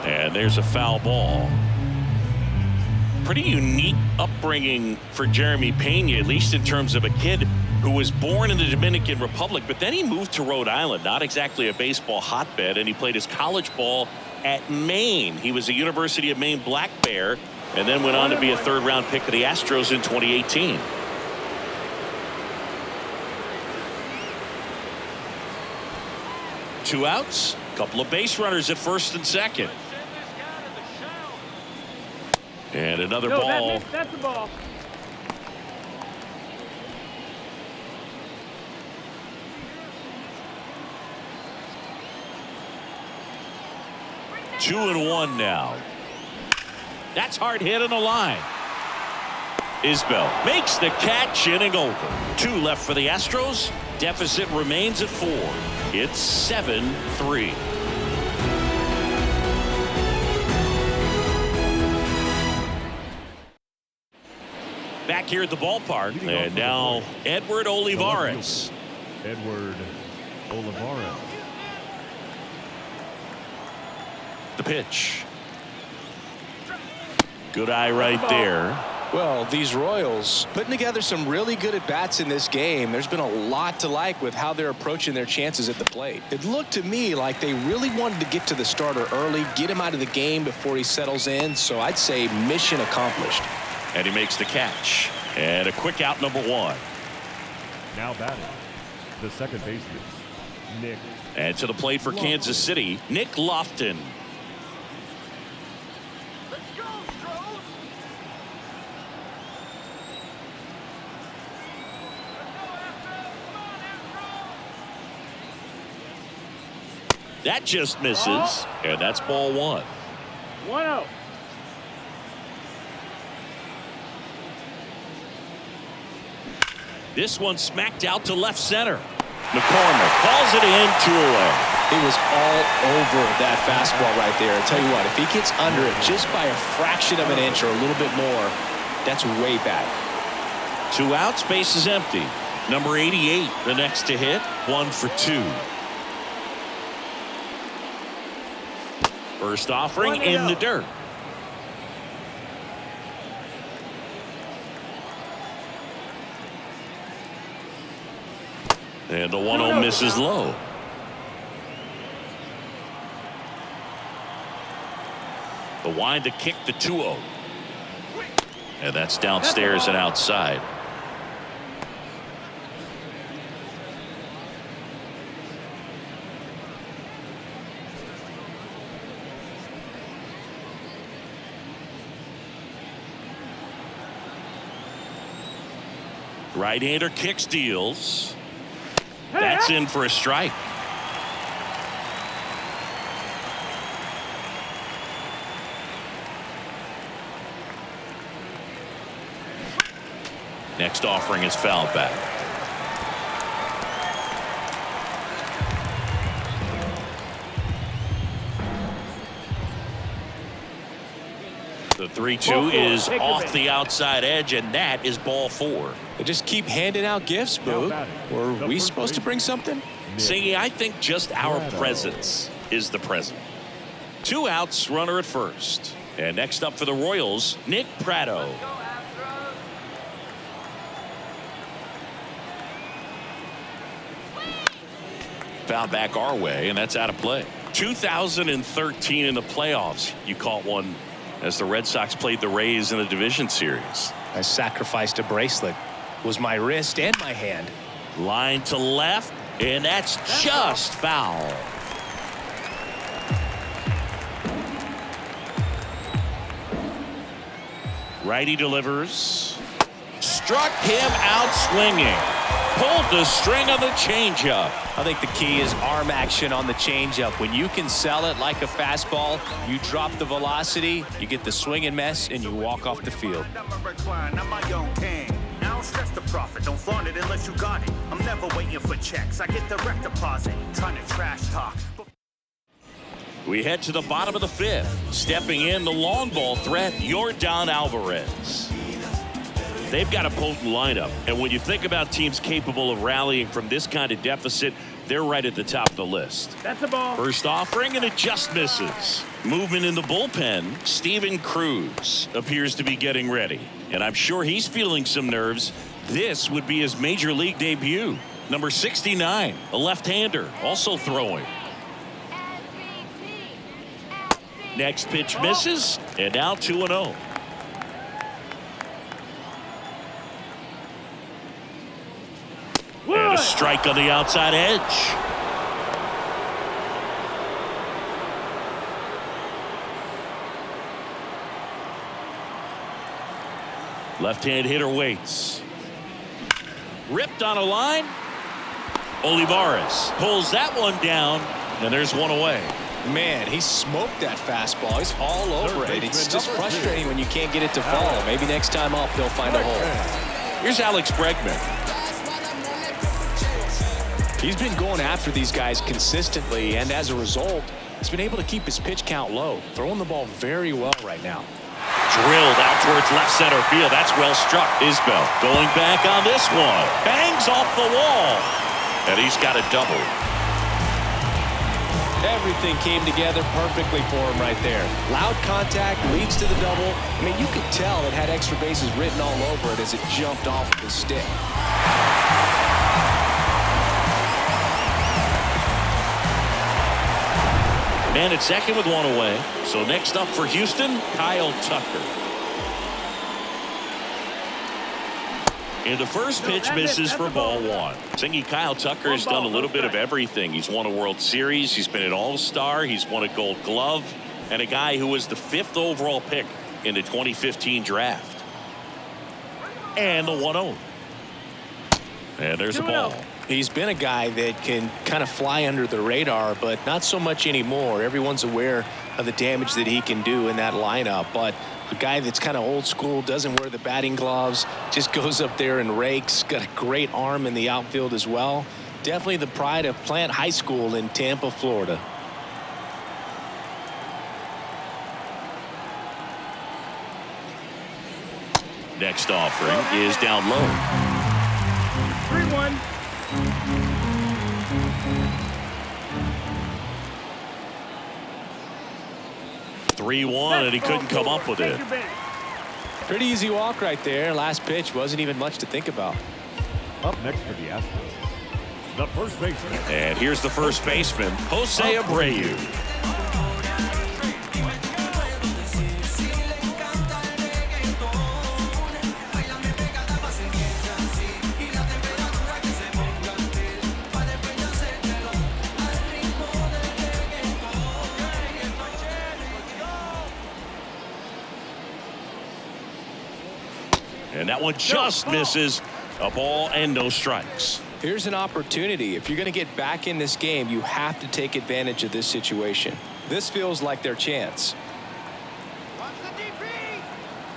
And there's a foul ball. Pretty unique upbringing for Jeremy Pena, at least in terms of a kid who was born in the Dominican Republic, but then he moved to Rhode Island, not exactly a baseball hotbed, and he played his college ball at Maine. He was a University of Maine Black Bear, and then went on to be a 3rd-round pick of the Astros in 2018. Two outs, couple of base runners at first and second. And another ball. That's the ball. Two and 1 now. That's hard hit on the line. Isbell makes the catch, inning over. 2 left for the Astros. Deficit remains at 4. It's 7-3. Back here at the ballpark, and now Edward Olivares. Edward Olivares. The pitch. Good eye right there. Well, these Royals putting together some really good at-bats in this game. There's been a lot to like with how they're approaching their chances at the plate. It looked to me like they really wanted to get to the starter early, get him out of the game before he settles in. So I'd say mission accomplished. And he makes the catch. And a quick out, number 1. Now batting, the second baseman, Nick. And to the plate for Kansas City, Nick Lofton. Let's go, Astros! That just misses. And that's ball 1. 1-0. This one smacked out to left center. McCormick calls it in, 2 away. He was all over that fastball right there. I'll tell you what, if he gets under it just by a fraction of an inch or a little bit more, that's way back. 2 outs, base is empty. Number 88, the next to hit, 1 for 2. First offering in the dirt. And the 1-0 misses low. The wind to kick the 2-0. And that's downstairs and outside. Right-hander kicks, deals. That's in for a strike. Next offering is fouled back. The 3-2 is off the outside edge, and that is ball 4. They just keep handing out gifts, Boo. Were we supposed to bring something? Singy, I think just our presence is the present. 2 outs, runner at first. And next up for the Royals, Nick Pratto. Foul back our way, and that's out of play. 2013 in the playoffs, you caught one as the Red Sox played the Rays in the division series. I sacrificed a bracelet. It was my wrist and my hand. Line to left, and that's just foul. Righty delivers. Struck him out swinging. Pulled the string on the changeup. I think the key is arm action on the changeup. When you can sell it like a fastball, you drop the velocity, you get the swing and miss, and you walk off the field. I'm my own king. I don't stress the profit. Don't flaunt it unless you got it. I'm never waiting for checks. I get direct deposit. Trying to trash talk. We head to the bottom of the 5th. Stepping in the long ball threat, Yordan Alvarez. They've got a potent lineup, and when you think about teams capable of rallying from this kind of deficit, they're right at the top of the list. That's a ball. First offering, and it just misses. Movement in the bullpen, Steven Cruz appears to be getting ready, and I'm sure he's feeling some nerves. This would be his major league debut. Number 69, a left-hander, also throwing. Next pitch misses, and now 2-0. And a strike on the outside edge. Left-hand hitter waits. Ripped on a line. Olivares pulls that one down, and there's one away. Man, he smoked that fastball. He's all over it. It's just frustrating when you can't get it to fall. Maybe next time up he'll find a hole. Here's Alex Bregman. He's been going after these guys consistently, and as a result, he's been able to keep his pitch count low, throwing the ball very well right now. Drilled out towards left center field. That's well struck. Isbell going back on this one. Bangs off the wall. And he's got a double. Everything came together perfectly for him right there. Loud contact leads to the double. I mean, you could tell it had extra bases written all over it as it jumped off the stick. Man at second with one away. So next up for Houston, Kyle Tucker. And the first pitch misses for ball 1. Singy, Kyle Tucker has done a little bit of everything. He's won a World Series. He's been an All-Star. He's won a Gold Glove. And a guy who was the 5th overall pick in the 2015 draft. And the 1-0. And there's a ball. He's been a guy that can kind of fly under the radar, but not so much anymore. Everyone's aware of the damage that he can do in that lineup. But a guy that's kind of old school, doesn't wear the batting gloves, just goes up there and rakes. Got a great arm in the outfield as well. Definitely the pride of Plant High School in Tampa, Florida. Next offering is down low. 3-1. And he couldn't come up with it. Pretty easy walk right there. Last pitch wasn't even much to think about. Up next for the Astros, the first baseman. And here's the first baseman, Jose Abreu. And that one just misses. A ball and no strikes. Here's an opportunity. If you're going to get back in this game, you have to take advantage of this situation. This feels like their chance.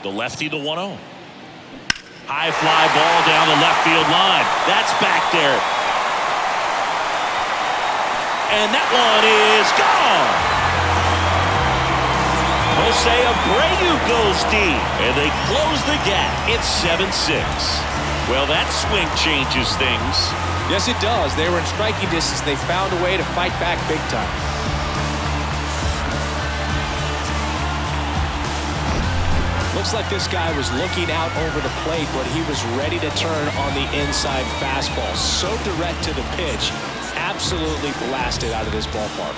The lefty, the 1-0. High fly ball down the left field line. That's back there. And that one is gone. Jose Abreu goes deep, and they close the gap. It's 7-6. Well, that swing changes things. Yes, it does. They were in striking distance. They found a way to fight back big time. Looks like this guy was looking out over the plate, but he was ready to turn on the inside fastball. So direct to the pitch. Absolutely blasted out of this ballpark.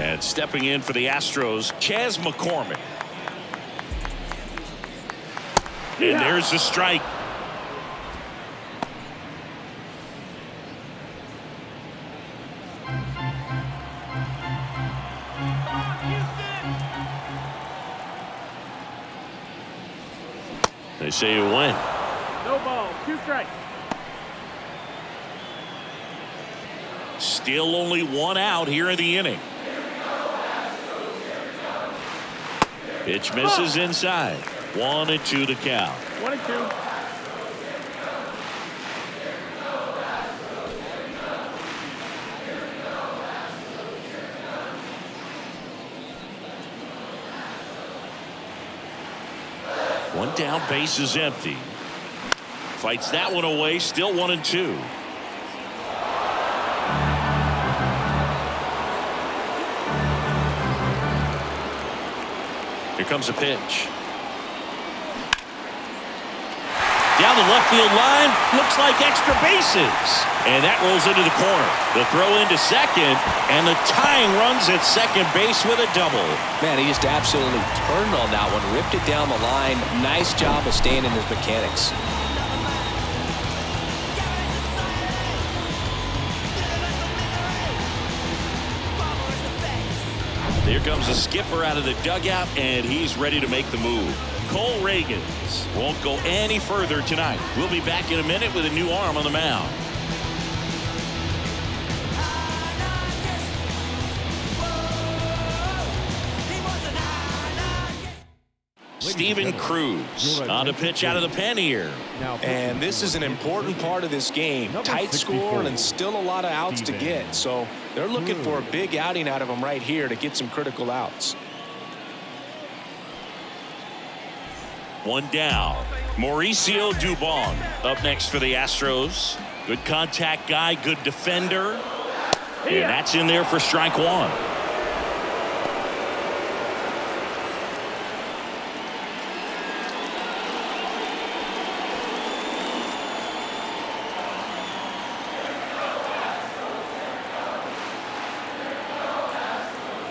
And stepping in for the Astros, Chas McCormick. And there's the strike. They say you win. No ball, 2 strikes. Still only 1 out here in the inning. Pitch misses inside. 1-2 to count. 1-2. One down, base is empty. Fights that one away, still 1-2. Here comes a pitch. Down the left field line, looks like extra bases. And that rolls into the corner. The throw into second, and the tying runs at second base with a double. Man, he just absolutely turned on that one, ripped it down the line. Nice job of staying in his mechanics. Here comes the skipper out of the dugout, and he's ready to make the move. Cole Ragans won't go any further tonight. We'll be back in a minute with a new arm on the mound. Steven Cruz on a pitch out of the pen here. And this is an important part of this game. Tight score and still a lot of outs to get. So they're looking for a big outing out of him right here to get some critical outs. One down. Mauricio Dubon up next for the Astros. Good contact guy, good defender. And that's in there for strike one.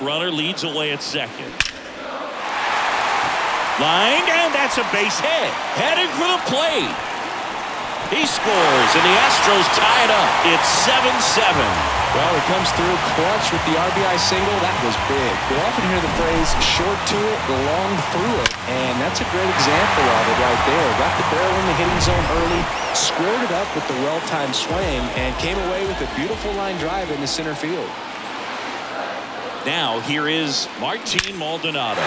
Runner leads away at second. Lined, and that's a base hit. Heading for the plate. He scores, and the Astros tie it up. It's 7-7. Well, he comes through clutch with the RBI single. That was big. We often hear the phrase, short to it, long through it. And that's a great example of it right there. Got the barrel in the hitting zone early, squared it up with the well-timed swing, and came away with a beautiful line drive into center field. Now here is Martin Maldonado.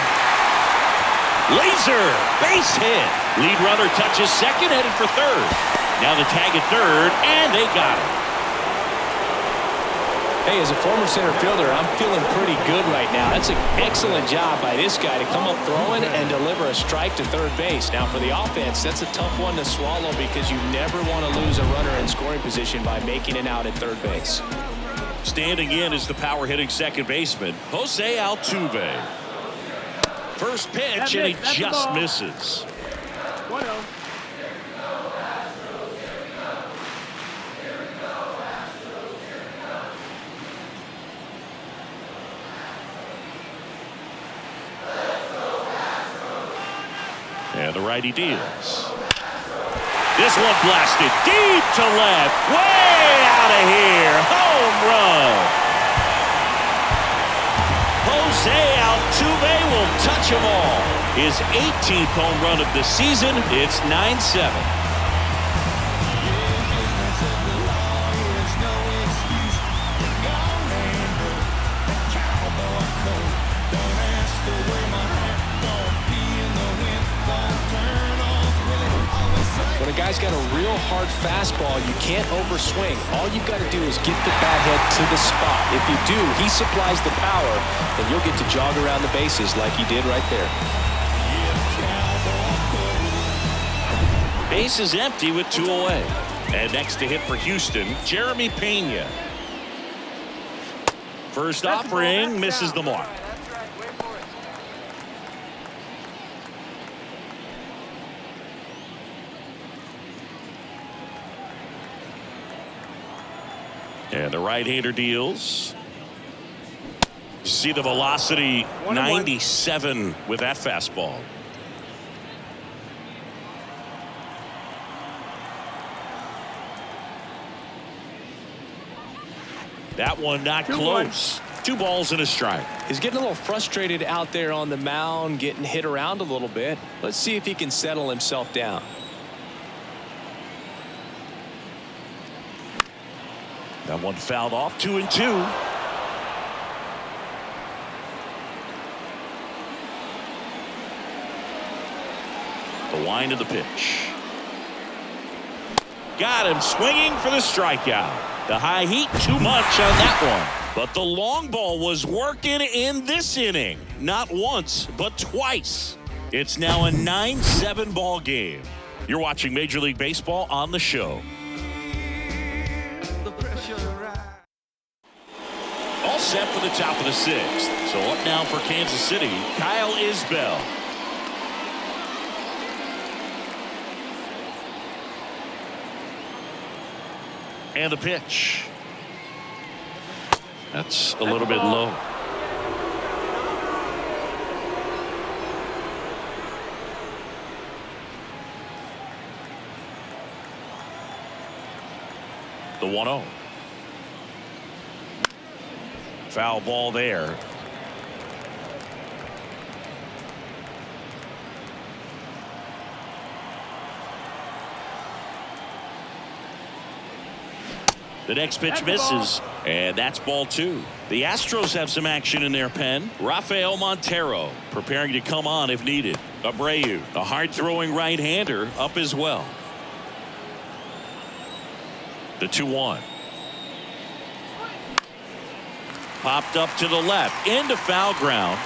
Laser base hit. Lead runner touches second, headed for third. Now the tag at third, and they got it. Hey, as a former center fielder, I'm feeling pretty good right now. That's an excellent job by this guy to come up throwing and deliver a strike to third base. Now for the offense, that's a tough one to swallow because you never want to lose a runner in scoring position by making it out at third base. Standing in is the power-hitting second baseman, Jose Altuve. First pitch, and he just misses. 1-0. And the righty deals. This one blasted deep to left. Way out of here. Home run. Jose Altuve will touch them all. His 18th home run of the season. It's 9-7. When a guy's got a real hard fastball, you can't overswing. All you've got to do is get the bat head to the spot. If you do, he supplies the power, and you'll get to jog around the bases like he did right there. Base is empty with 2 away. And next to hit for Houston, Jeremy Pena. First offering misses the mark. That's right. Wait for it. And the right-hander deals. See the velocity, 97 with that fastball. That one not close. 2 balls and a strike. He's getting a little frustrated out there on the mound, getting hit around a little bit. Let's see if he can settle himself down. That one fouled off. 2-2. The wind of the pitch. Got him swinging for the strikeout. The high heat, too much on that one. But the long ball was working in this inning. Not once, but twice. It's now a 9-7 ball game. You're watching Major League Baseball on the show. All set for the top of the 6th. So up now for Kansas City, Kyle Isbell. And the pitch. That's a little bit low. The 1-0. Foul ball there. The next pitch misses, and that's ball 2. The Astros have some action in their pen. Rafael Montero preparing to come on if needed. Abreu, a hard-throwing right-hander, up as well. The 2-1. Popped up to the left, into foul ground.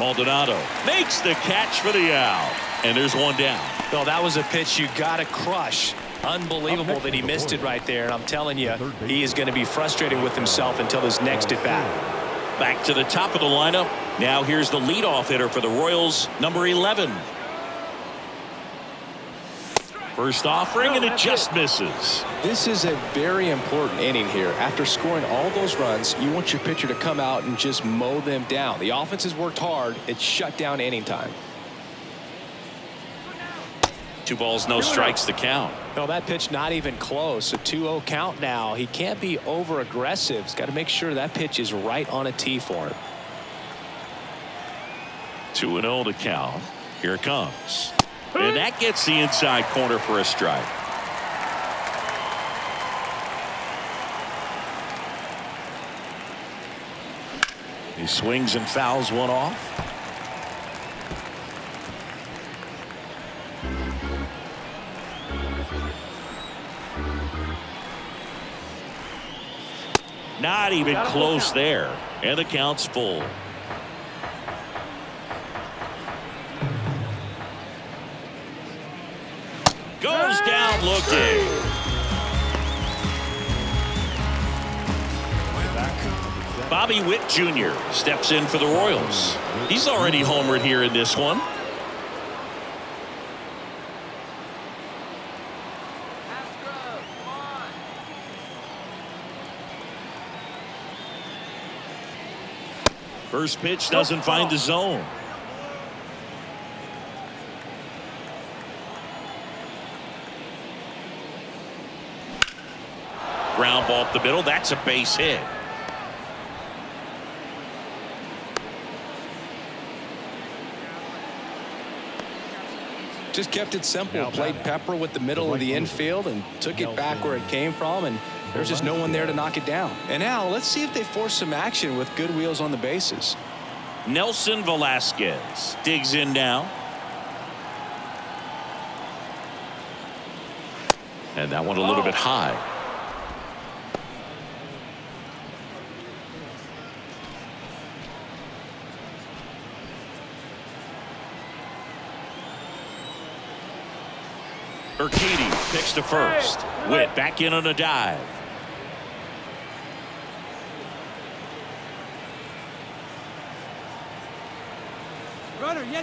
Maldonado makes the catch for the out, and there's one down. Well, that was a pitch you got to crush. Unbelievable that he missed it right there. And I'm telling you, he is going to be frustrated with himself until his next at bat. Back to the top of the lineup. Now here's the leadoff hitter for the Royals, number 11. First offering, and it just misses. This is a very important inning here. After scoring all those runs, you want your pitcher to come out and just mow them down. The offense has worked hard. It's shut down inning time. 2 balls, no strikes, the count. No, that pitch not even close. A 2-0 count now. He can't be over aggressive. He's got to make sure that pitch is right on a tee for him. 2-0 to count. Here it comes. And that gets the inside corner for a strike. He swings and fouls one off. Not even close there. And the count's full. Goes down looking. Bobby Witt Jr. steps in for the Royals. He's already homered here in this one. First pitch doesn't find the zone. Ground ball up the middle. That's a base hit. Just kept it simple. Played pepper with the middle of the infield and took it back where it came from, and there's just no one there to knock it down. And now let's see if they force some action with good wheels on the bases. Nelson Velasquez digs in now. And that one a little bit high. Urquidy picks to first. Witt back in on a dive.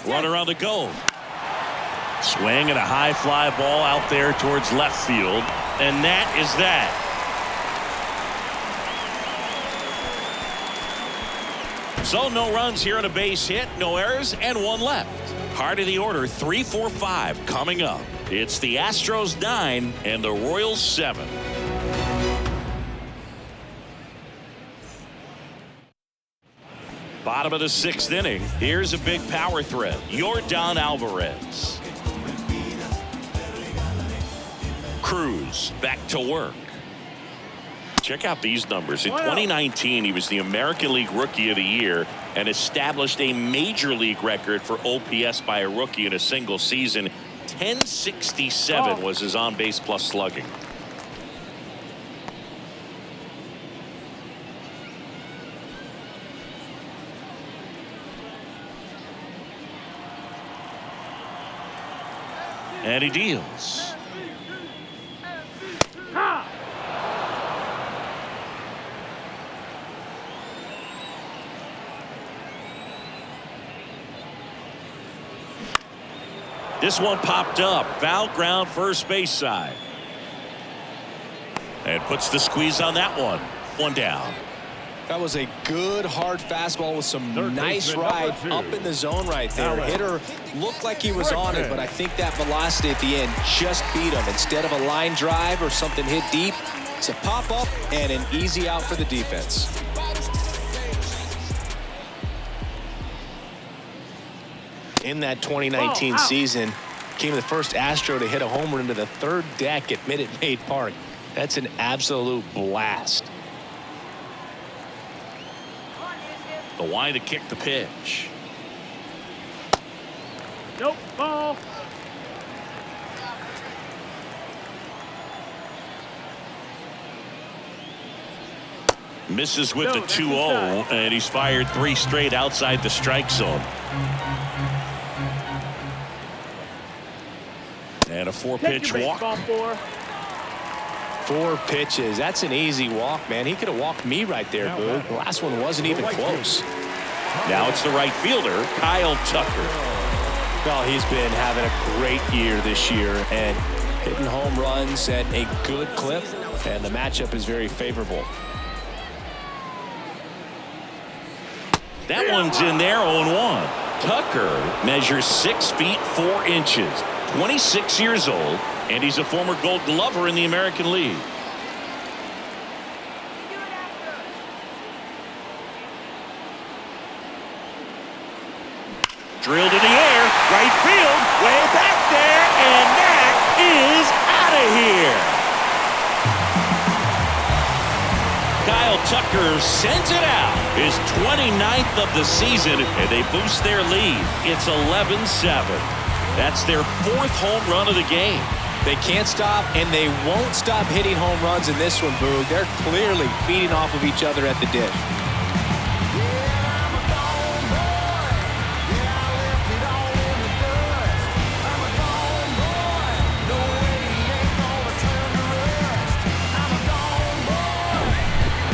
Runner on the go. Swing and a high fly ball out there towards left field. And that is that. So no runs here on a base hit, no errors, and one left. Heart of the order, 3, 4, 5 coming up. It's the Astros 9 and the Royals 7. Bottom of the 6th inning. Here's a big power threat. Yordan Alvarez. Cruz back to work. Check out these numbers. In 2019, he was the American League Rookie of the Year and established a major league record for OPS by a rookie in a single season. 1067 was his on-base plus slugging. And he deals. This one popped up. Foul ground first base side. And puts the squeeze on that one. One down. That was a good hard fastball with some nice ride up in the zone right there. Hitter looked like he was on it, but I think that velocity at the end just beat him. Instead of a line drive or something hit deep, it's a pop up and an easy out for the defense. In that 2019 season, came the first Astro to hit a homer into the third deck at Minute Maid Park. That's an absolute blast. The wide to kick the pitch. Nope, ball. Misses with the 2-0, and he's fired 3 straight outside the strike zone. And a 4-pitch walk. 4 pitches. That's an easy walk, man. He could have walked me right there, Boog. The last one wasn't even close. Now it's the right fielder, Kyle Tucker. Well, he's been having a great year this year and hitting home runs at a good clip, and the matchup is very favorable. That one's in there, 0-1. Tucker measures 6 feet 4 inches, 26 years old, and he's a former Gold Glover in the American League. Drilled in the air, right field, way back there, and that is out of here. Kyle Tucker sends it out. His 29th of the season, and they boost their lead. It's 11-7. That's their 4th home run of the game. They can't stop, and they won't stop hitting home runs in this one, Boog. They're clearly feeding off of each other at the dish.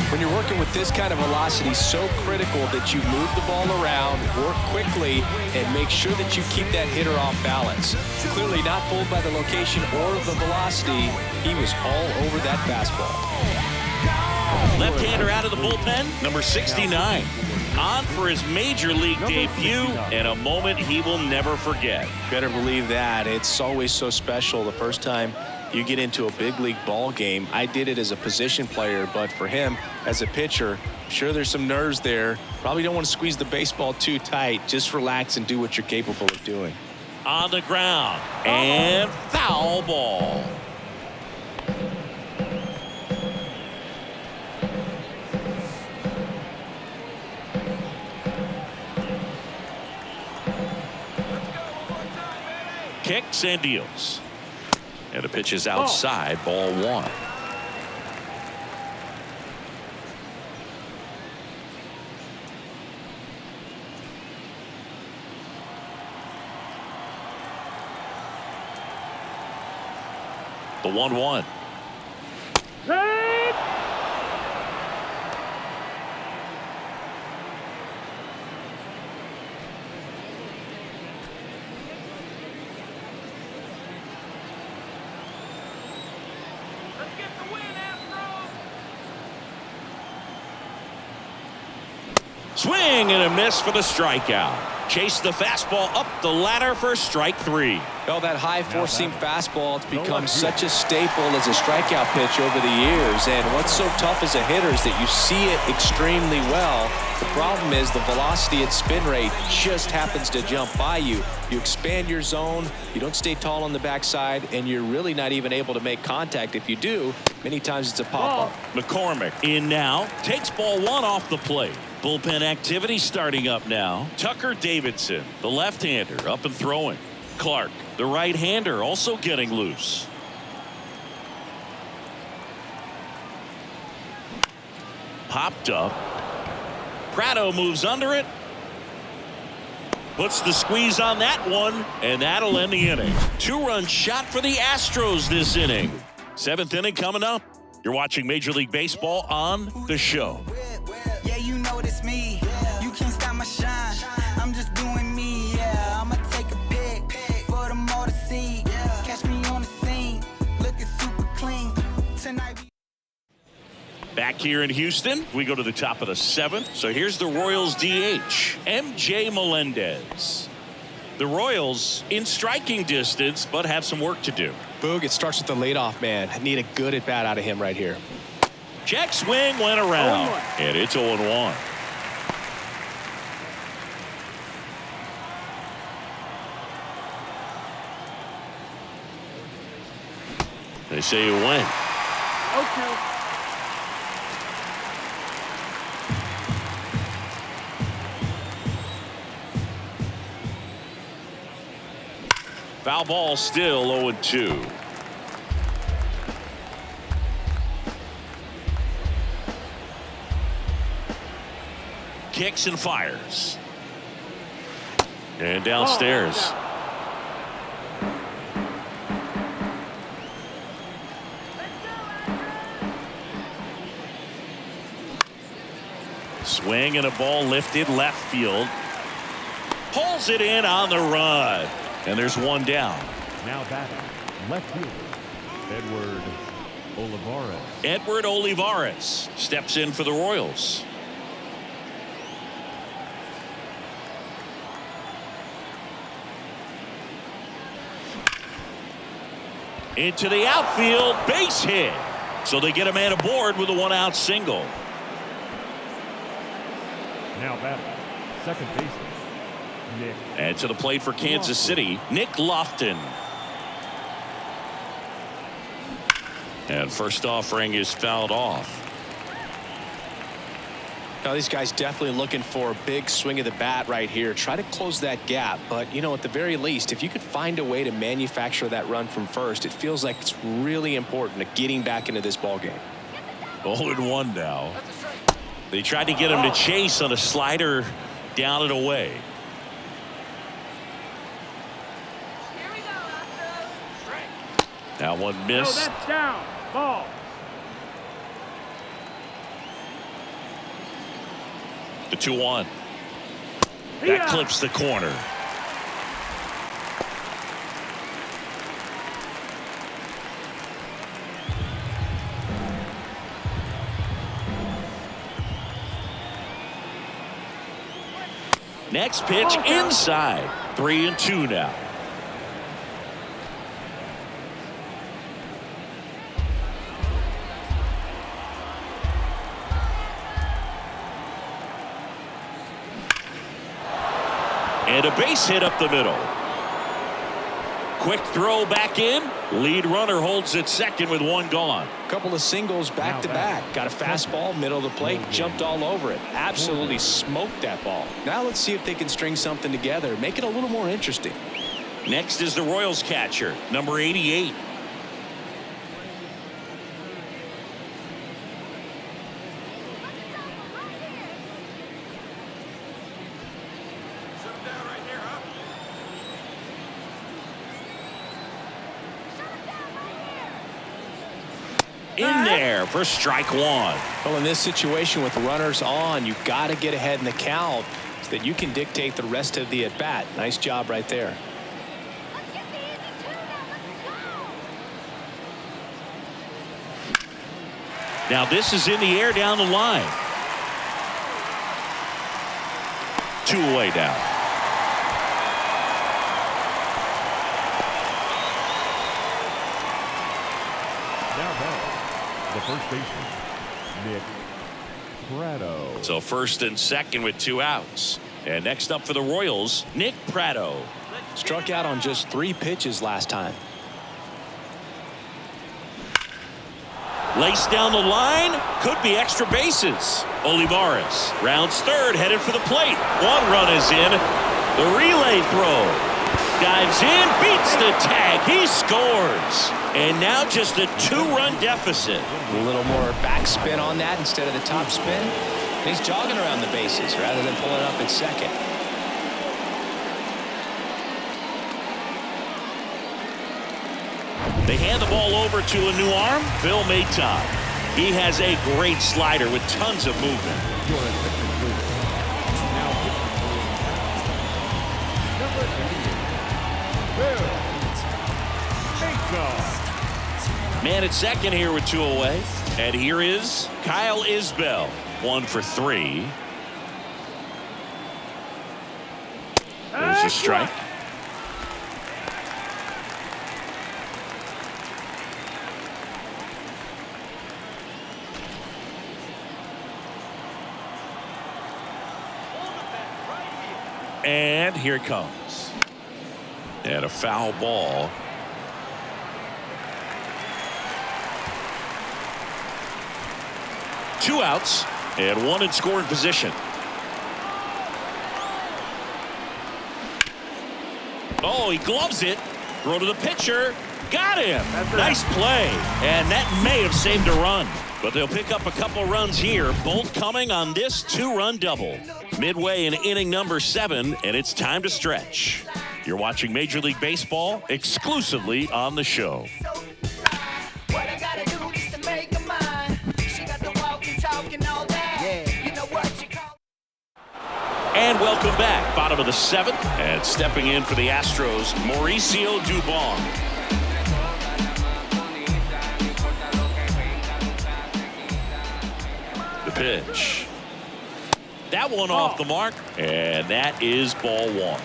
When you're working with this kind of velocity, so critical that you move the ball around, work quickly, and make sure that you keep that hitter off balance. Clearly not fooled by the location or the velocity. He was all over that fastball. Left-hander out of the bullpen, number 69. on for his major league debut and a moment he will never forget. Better believe that. It's always so special the first time you get into a big league ball game. I did it as a position player, but for him as a pitcher, I'm sure there's some nerves there. Probably don't want to squeeze the baseball too tight. Just relax and do what you're capable of doing. On the ground and foul ball. Kicks and deals. And the pitch is outside, ball one. The 1-1. Swing and a miss for the strikeout. Chase the fastball up the ladder for strike three. Well, that high four-seam fastball has become such a staple as a strikeout pitch over the years. And what's so tough as a hitter is that you see it extremely well. The problem is the velocity at spin rate just happens to jump by you. You expand your zone, you don't stay tall on the backside, and you're really not even able to make contact. If you do, many times it's a pop-up. McCormick in now, takes ball one off the plate. Bullpen activity starting up now. Tucker Davidson, the left-hander, up and throwing. Clark, the right-hander, also getting loose. Popped up. Prado moves under it. Puts the squeeze on that one, and that'll end the inning. Two-run shot for the Astros this inning. Seventh inning coming up. You're watching Major League Baseball on The Show. Yeah, you know it's me. You can't stop my shine. I'm just doing me. Yeah, I'ma take a pic for them all to see. Catch me on the scene, looking super clean. Tonight. Back here in Houston, we go to the top of the seventh. So here's the Royals DH, MJ Melendez. The Royals in striking distance, but have some work to do. Boog, it starts with the leadoff man. I need a good at-bat out of him right here. Check swing went around, and it's 0-1. They say it went. Okay. Foul ball still 0-2. Kicks and fires. And downstairs. Swing and a ball lifted left field. Pulls it in on the run. And there's one down. Now batting left fielder Edward Olivares. Edward Olivares steps in for the Royals. Into the outfield, base hit. So they get a man aboard with a one-out single. Now batting second baseman Nick. And to the plate for Kansas City, Nick Lofton. And first offering is fouled off. Now these guys definitely looking for a big swing of the bat right here. Try to close that gap, but you know, at the very least, if you could find a way to manufacture that run from first, it feels like it's really important to getting back into this ball game. 0-1 now. They tried to get him to chase on a slider down and away. Now one miss. No, that's down. Ball. The 2-1. That clips the corner. Next pitch inside. 3-2 now. And a base hit up the middle. Quick throw back in. Lead runner holds at second with one gone. Couple of singles back to back. Got a fastball, middle of the plate, jumped all over it. Absolutely smoked that ball. Now let's see if they can string something together, make it a little more interesting. Next is the Royals catcher, number 88. In there for strike one. Well, in this situation with runners on, you've got to get ahead in the count so that you can dictate the rest of the at-bat. Nice job right there. Now this is in the air down the line. 2 away now. The first baseman, Nick Prado. So first and second with 2 outs. And next up for the Royals, Nick Prado. Struck out on just 3 pitches last time. Laced down the line, could be extra bases. Olivares rounds third, headed for the plate. 1 run is in. The relay throw. Dives in, beats the tag. He scores. And now just a 2-run deficit. A little more backspin on that instead of the top spin. And he's jogging around the bases rather than pulling up at second. They hand the ball over to a new arm, Phil Maid. He has a great slider with tons of movement. Man at second here with 2 away. And here is Kyle Isbell. 1 for 3. There's a strike. And here it comes. And a foul ball. Two outs and 1 in scoring position. Oh, he gloves it. Throw to the pitcher. Got him. Nice play. And that may have saved a run. But they'll pick up a couple runs here, both coming on this 2-run double. Midway in inning number 7, and it's time to stretch. You're watching Major League Baseball exclusively on the show. And welcome back. Bottom of the 7th. And stepping in for the Astros, Mauricio Dubon. The pitch. That one off the mark. And that is ball 1.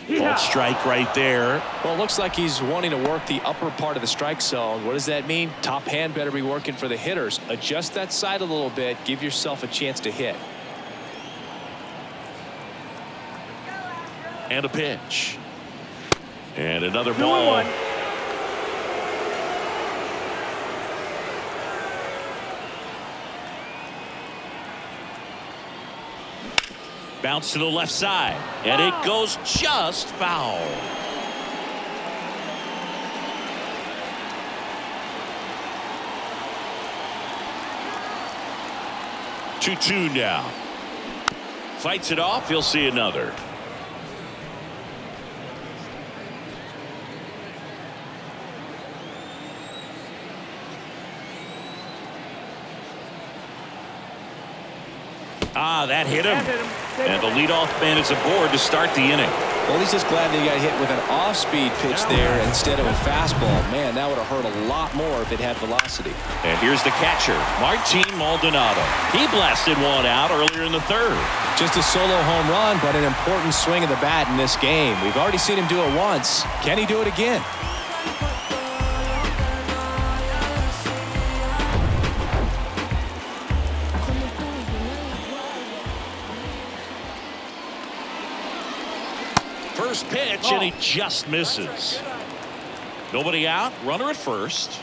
Ball strike right there. Well, it looks like he's wanting to work the upper part of the strike zone. What does that mean? Top hand better be working for the hitters. Adjust that side a little bit. Give yourself a chance to hit. And a pitch. And another ball. Bounce to the left side, and it goes just foul. Two now. Fights it off. He'll see another. That hit him. And the leadoff man is aboard to start the inning. Well, he's just glad that he got hit with an off-speed pitch there instead of a fastball. Man, that would have hurt a lot more if it had velocity. And here's the catcher, Martin Maldonado. He blasted one out earlier in the third. Just a solo home run, but an important swing of the bat in this game. We've already seen him do it once. Can he do it again? First pitch, and he just misses. Nobody out, runner at first.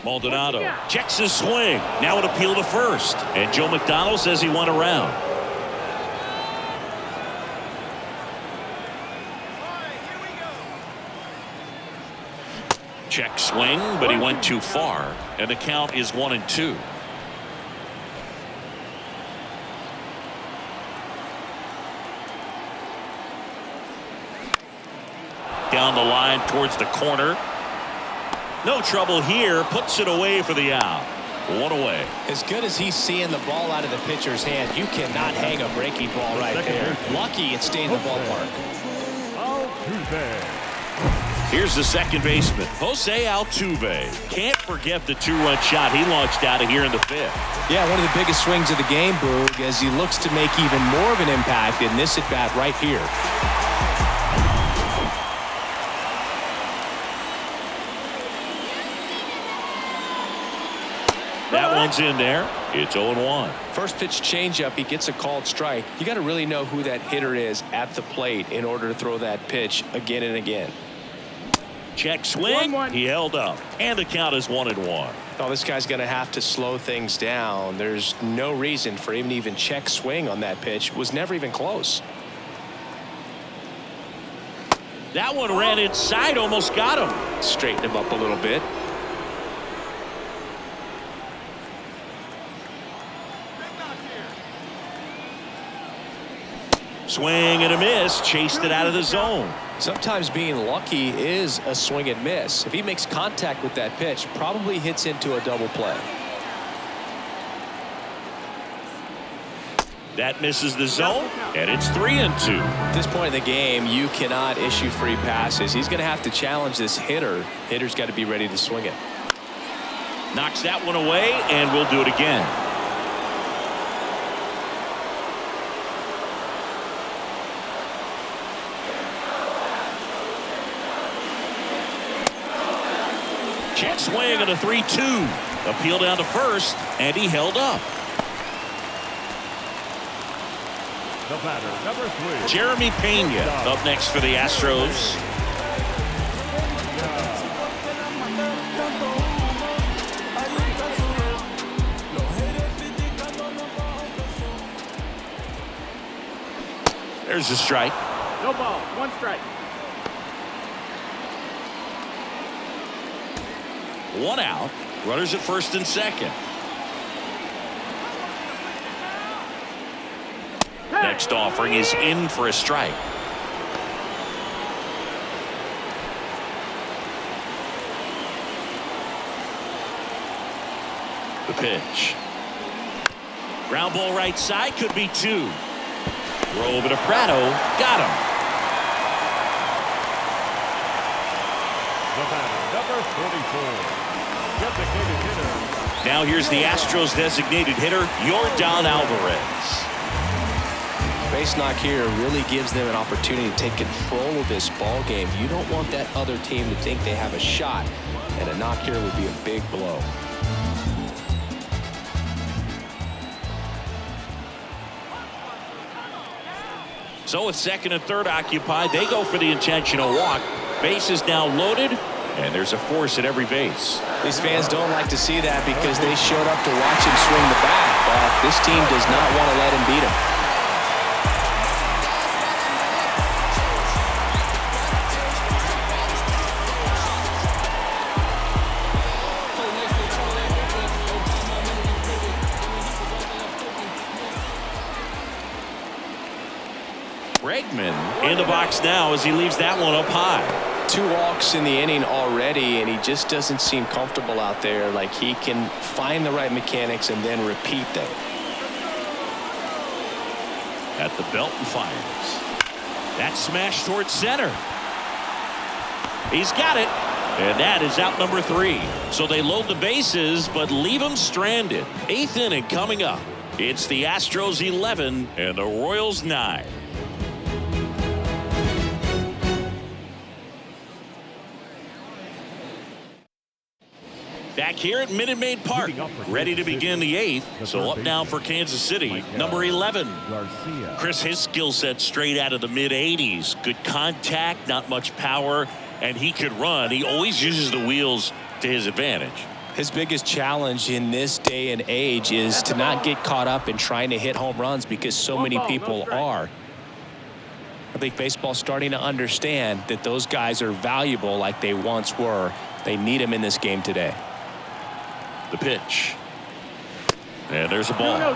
Maldonado checks his swing. Now an appeal to first. And Joe McDonald says he went around. Check swing, but he went too far. And the count is 1-2. Down the line towards the corner. No trouble here. Puts it away for the out. One away. As good as he's seeing the ball out of the pitcher's hand, you cannot hang a breaking ball right there. Lucky it stayed in the ballpark. Here's the second baseman, Jose Altuve. Can't forget the two-run shot he launched out of here in the fifth. Yeah, one of the biggest swings of the game, Boog, as he looks to make even more of an impact in this at-bat right here. That one's in there. It's 0-1. First pitch changeup, he gets a called strike. You got to really know who that hitter is at the plate in order to throw that pitch again and again. Check swing. He held up. And the count is 1-1. Oh, this guy's going to have to slow things down. There's no reason for him to even check swing on that pitch. Was never even close. That one ran inside, almost got him. Straighten him up a little bit. Swing and a miss. Chased it out of the zone. Sometimes being lucky is a swing and miss. If he makes contact with that pitch, probably hits into a double play. That misses the zone, and it's 3-2. At this point in the game, you cannot issue free passes. He's going to have to challenge this hitter. Hitter's got to be ready to swing it. Knocks that one away, and we'll do it again. Check swing and a 3-2. Appeal down to first, and he held up. The batter, number 3. Jeremy Pena up next for the Astros. There's a strike. No ball, 1 strike. 1 out. Runners at first and second. Next offering is in for a strike. The pitch. Ground ball right side, could be 2. Throw over to Prado. Got him. The batter, number 44. Designated hitter. Now here's the Astros designated hitter, Yordan Alvarez. Base knock here really gives them an opportunity to take control of this ball game. You don't want that other team to think they have a shot, and a knock here would be a big blow. So with second and third occupied, they go for the intentional walk. Base is now loaded, and there's a force at every base. These fans don't like to see that because they showed up to watch him swing the bat, but this team does not want to let him beat him. Bregman in the box now as he leaves that one up high. 2 walks in the inning already, and he just doesn't seem comfortable out there. Like he can find the right mechanics and then repeat them. At the belt and fires. That smash towards center. He's got it. And that is out number 3. So they load the bases but leave him stranded. 8th inning coming up. It's the Astros 11 and the Royals 9. Back here at Minute Maid Park, ready to begin the 8th. So up now for Kansas City, number 11. Chris, his skill set straight out of the mid-80s. Good contact, not much power, and he could run. He always uses the wheels to his advantage. His biggest challenge in this day and age is to not get caught up in trying to hit home runs because so many people are. I think baseball's starting to understand that those guys are valuable like they once were. They need him in this game today. The pitch. And there's a ball.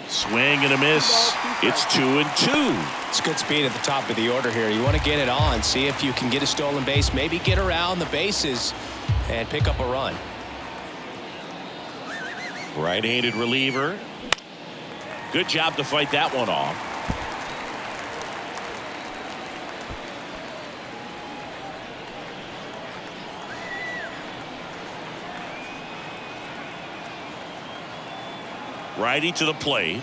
Swing and a miss. It's 2-2. It's good speed at the top of the order here. You want to get it on, see if you can get a stolen base, maybe get around the bases and pick up a run. Right-handed reliever. Good job to fight that one off. Righty to the plate.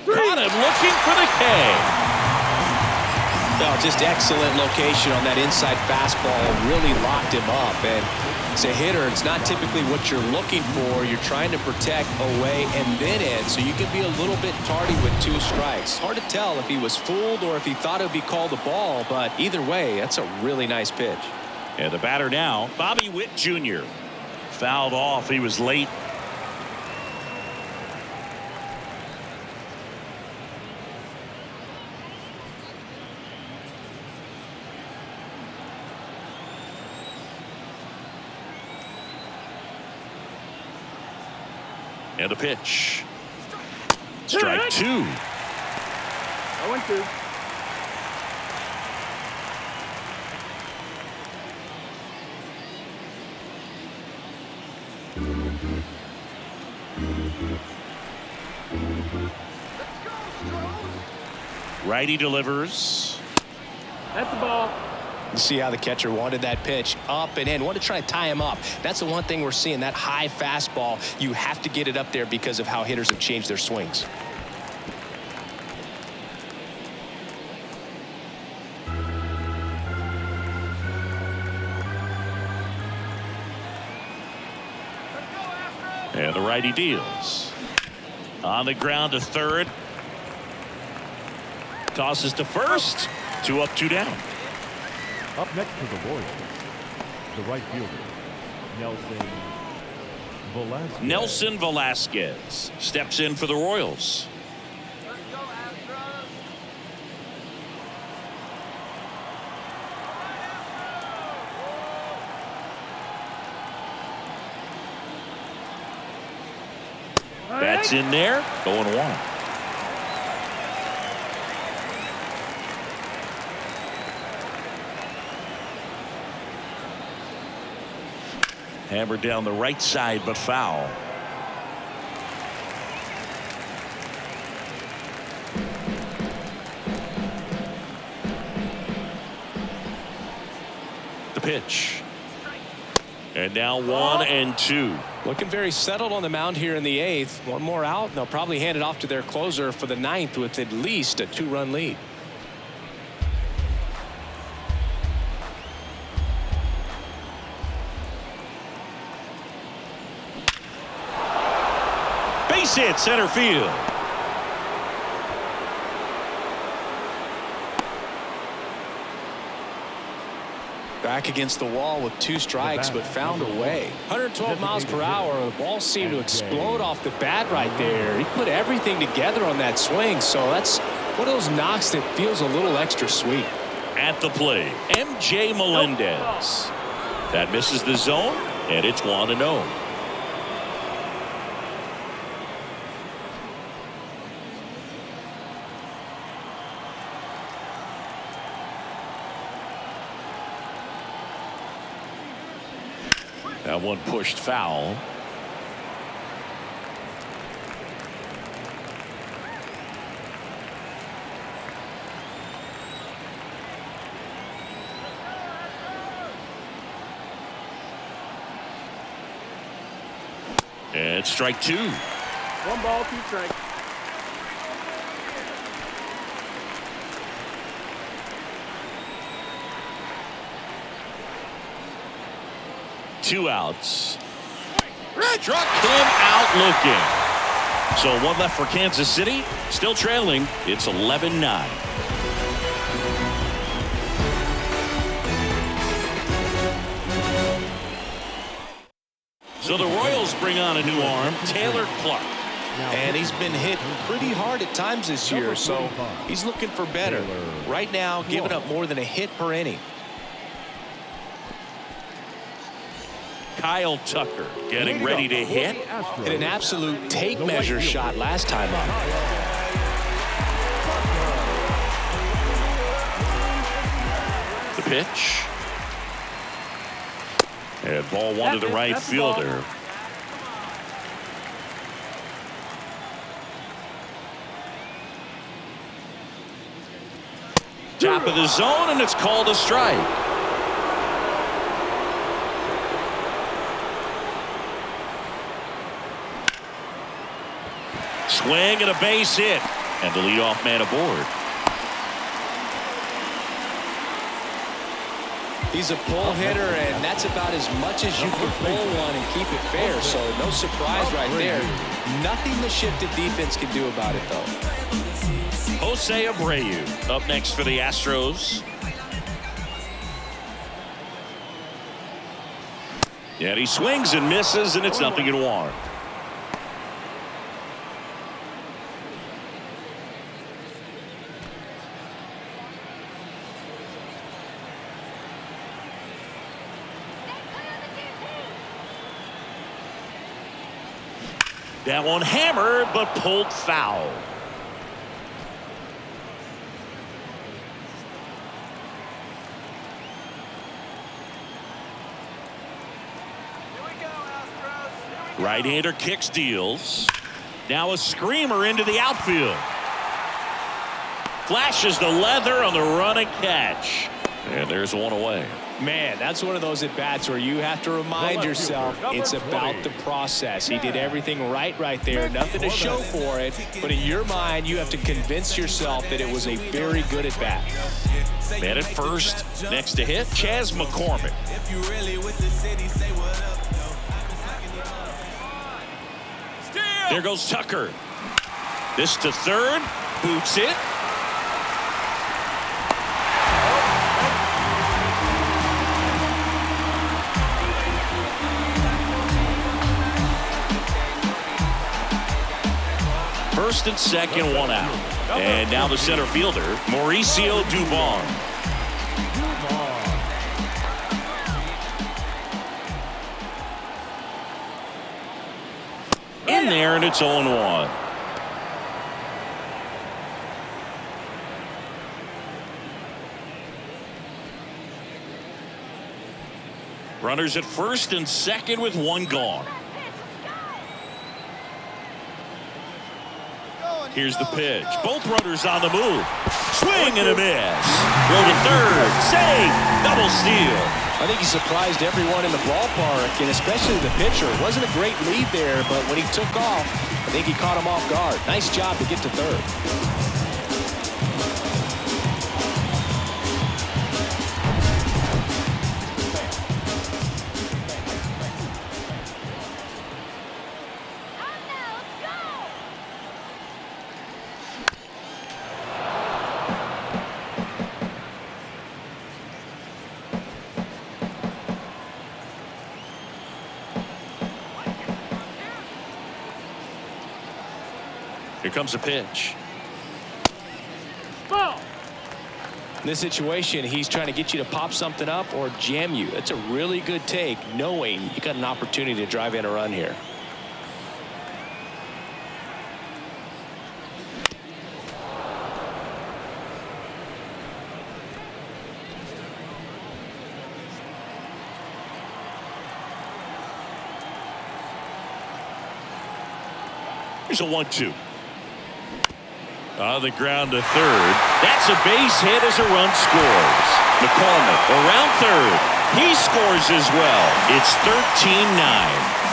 Got him looking for the K. No, just excellent location on that inside fastball. Really locked him up. And as a hitter, it's not typically what you're looking for. You're trying to protect away and then in, so you can be a little bit tardy with 2 strikes. Hard to tell if he was fooled or if he thought it would be called a ball, but either way, that's a really nice pitch. And the batter now, Bobby Witt Jr. Fouled off. He was late. And a pitch. Strike 2. 0-2. Righty delivers. That's the ball. You see how the catcher wanted that pitch up and in. Want to try to tie him up. That's the one thing we're seeing, that high fastball. You have to get it up there because of how hitters have changed their swings. And the righty deals. On the ground to third. Tosses to first. 2 up, 2 down. Up next for the Royals, the right fielder, Nelson Velasquez steps in for the Royals. Let's go, Astros. That's in there. Going 1. Hammered down the right side, but foul. The pitch. And now 1-2. Looking very settled on the mound here in the 8th. One more out, and they'll probably hand it off to their closer for the 9th with at least a 2-run lead. Base hit center field. Back against the wall with 2 strikes, but found a way. 112 miles per hour. The ball seemed to explode off the bat right there. He put everything together on that swing, so that's one of those knocks that feels a little extra sweet. At the plate, MJ Melendez. That misses the zone, and it's 1-0. That one pushed foul. And strike 2. 1 ball, 2 strikes. Two outs. Struck him out looking. So 1 left for Kansas City. Still trailing. It's 11-9. So the Royals bring on a new arm, Taylor Clark. And he's been hit pretty hard at times this year, so he's looking for better. Right now, giving up more than a hit per inning. Kyle Tucker getting ready to hit. Hit an absolute tape measure shot last time up. The pitch. And ball 1 to the right fielder. Top of the zone, and it's called a strike. Swing and a base hit, and the leadoff man aboard. He's a pull hitter, and that's about as much as you can pull one and keep it fair, so no surprise right there. Nothing the shifted defense can do about it, though. Jose Abreu up next for the Astros. And he swings and misses, and it's 0-1. That one hammered, but pulled foul. Right-hander kicks, deals. Now a screamer into the outfield. Flashes the leather on the run and catch. And there's 1 away. Man, that's one of those at-bats where you have to remind yourself it's about the process. He did everything right there. Nothing to show for it. But in your mind, you have to convince yourself that it was a very good at-bat. Man at first, next to hit, Chas McCormick. There goes Tucker. This to third. Boots it. First and second, 1 out. And now the center fielder, Mauricio Dubon. In there, and it's 0-1. Runners at first and second with 1 gone. Here's the pitch. Both runners on the move. Swing and a miss. Throw to third. Save. Double steal. I think he surprised everyone in the ballpark, and especially the pitcher. It wasn't a great lead there, but when he took off, I think he caught him off guard. Nice job to get to third. Here comes a pitch. Ball. In this situation, he's trying to get you to pop something up or jam you. That's a really good take, knowing you got an opportunity to drive in a run here. Here's a 1-2. On the ground to third. That's a base hit as a run scores. McCormick around third. He scores as well. It's 13-9.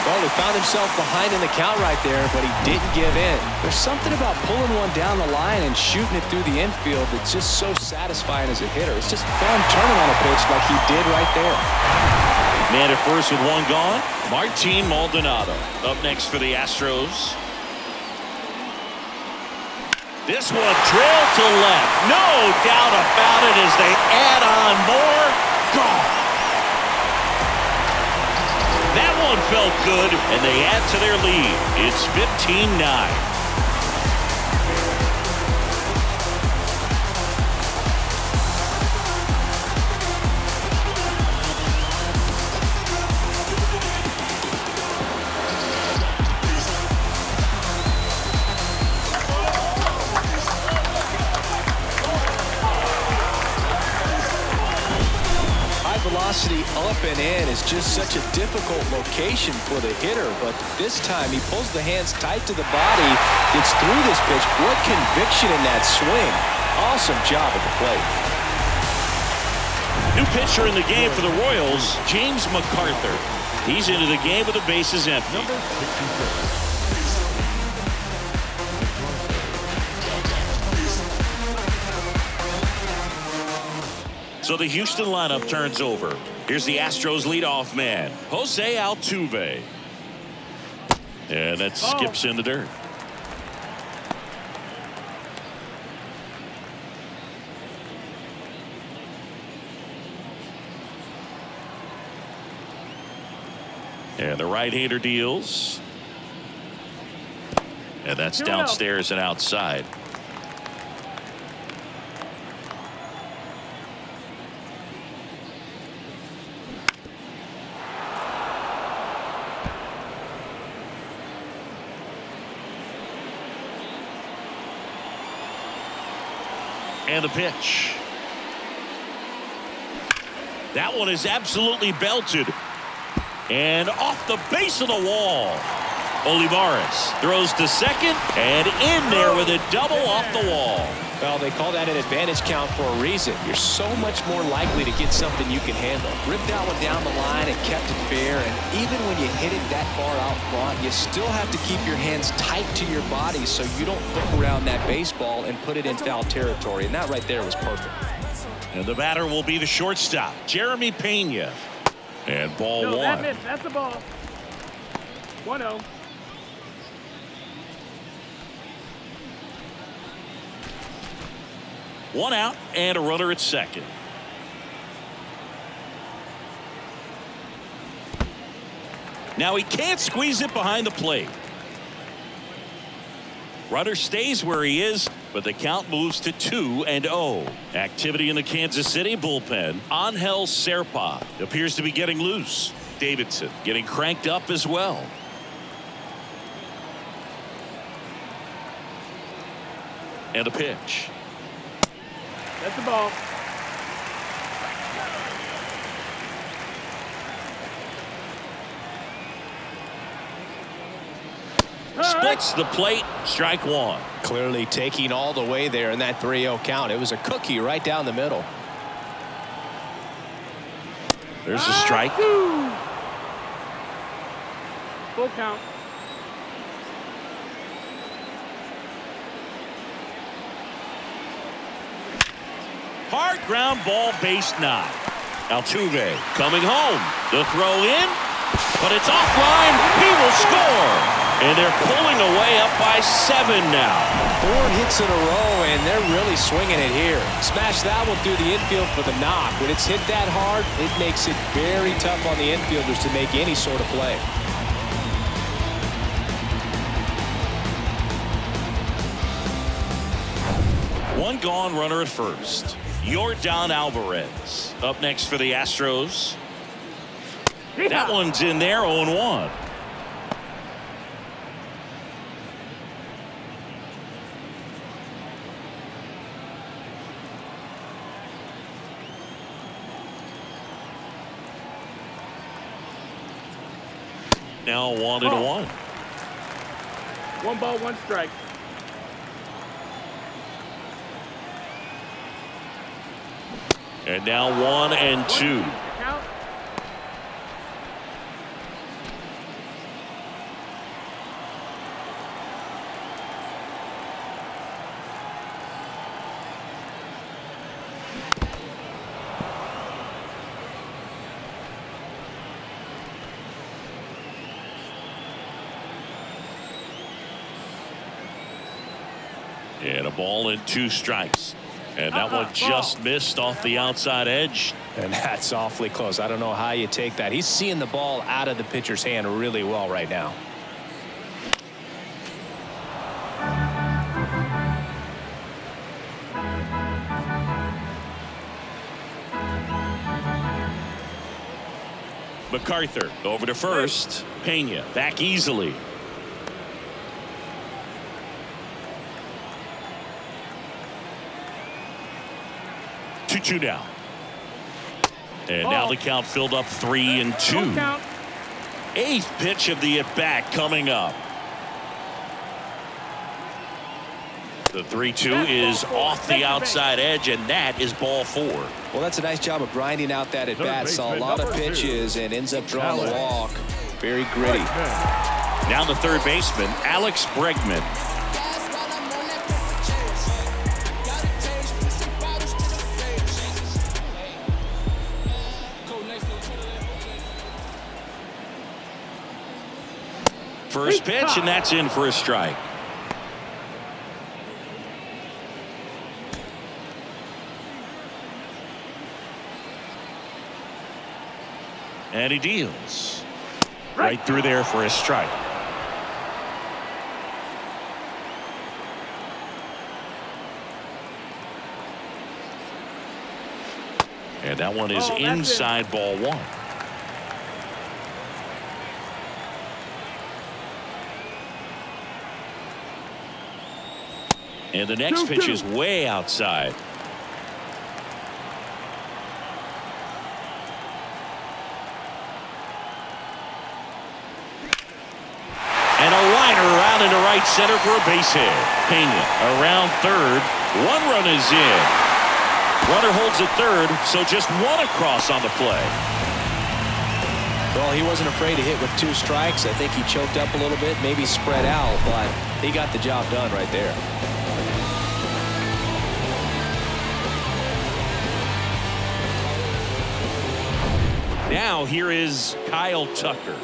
Well, he found himself behind in the count right there, but he didn't give in. There's something about pulling one down the line and shooting it through the infield that's just so satisfying as a hitter. It's just fun turning on a pitch like he did right there. Man at first with one gone. Martin Maldonado up next for the Astros. This one drilled to left. No doubt about it as they add on more. Gone. That one felt good, and they add to their lead. It's 15-9. Velocity up and in is just such a difficult location for the hitter, but this time he pulls the hands tight to the body, gets through this pitch. What conviction in that swing. Awesome job at the plate. New pitcher in the game for the Royals, James MacArthur. He's into the game with the bases empty. Number 66. So the Houston lineup turns over. Here's the Astros leadoff man, Jose Altuve. And that skips in the dirt. And the right-hander deals. And that's downstairs and outside. And the pitch. That one is absolutely belted. And off the base of the wall. Olivares throws to second and in there with a double off the wall. Well, they call that an advantage count for a reason. You're so much more likely to get something you can handle. Ripped that one down the line and kept it fair. And even when you hit it that far out front, you still have to keep your hands tight to your body so you don't hook around that baseball and put it in foul territory. And that right there was perfect. And the batter will be the shortstop, Jeremy Pena. And ball one. That's the ball. 1-0. One out and a runner at second. Now he can't squeeze it behind the plate. Runner stays where he is, but the count moves to 2-0. Activity in the Kansas City bullpen. Angel Serpa appears to be getting loose. Davidson getting cranked up as well. And the pitch. That's the ball. Splits the plate. Strike one. Clearly taking all the way there in that 3-0 count. It was a cookie right down the middle. There's a strike. Full count. Hard ground ball, base knock. Altuve coming home. The throw in, but it's offline. He will score. And they're pulling away up by 7 now. 4 hits in a row, and they're really swinging it here. Smash that one through the infield for the knock. When it's hit that hard, it makes it very tough on the infielders to make any sort of play. One gone, runner at first. Yordan Alvarez up next for the Astros. That one's in there, 0-1. Now 1-1. 1 ball, 1 strike. And now 1-2. Count. And a ball and 2 strikes. And that one just missed off the outside edge. And that's awfully close. I don't know how you take that. He's seeing the ball out of the pitcher's hand really well right now. MacArthur over to first. Pena back easily. Two down. And now the count filled up 3-2. 8th pitch of the at-bat coming up. The 3-2 is off the outside edge, and that is ball 4. Well, that's a nice job of grinding out that at-bat. Saw a lot of pitches and ends up drawing a walk. Very gritty. Now the third baseman, Alex Bregman. First pitch, and that's in for a strike. And he deals right through there for a strike. And that one is inside ball 1. And the next pitch is way outside. And a liner around into right center for a base hit. Pena around third. 1 run is in. Runner holds at third, so just 1 across on the play. Well, he wasn't afraid to hit with 2 strikes. I think he choked up a little bit, maybe spread out, but he got the job done right there. Now here is Kyle Tucker.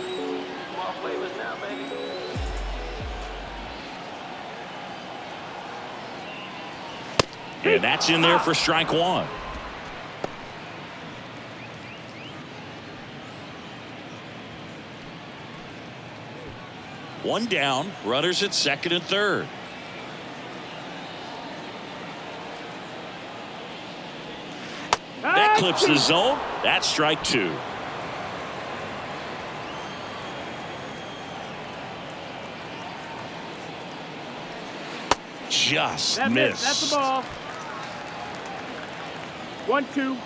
And that's in there for strike 1. One down, runners at second and third. That clips the zone. That's strike 2. Just missed. That's the ball. 1-2.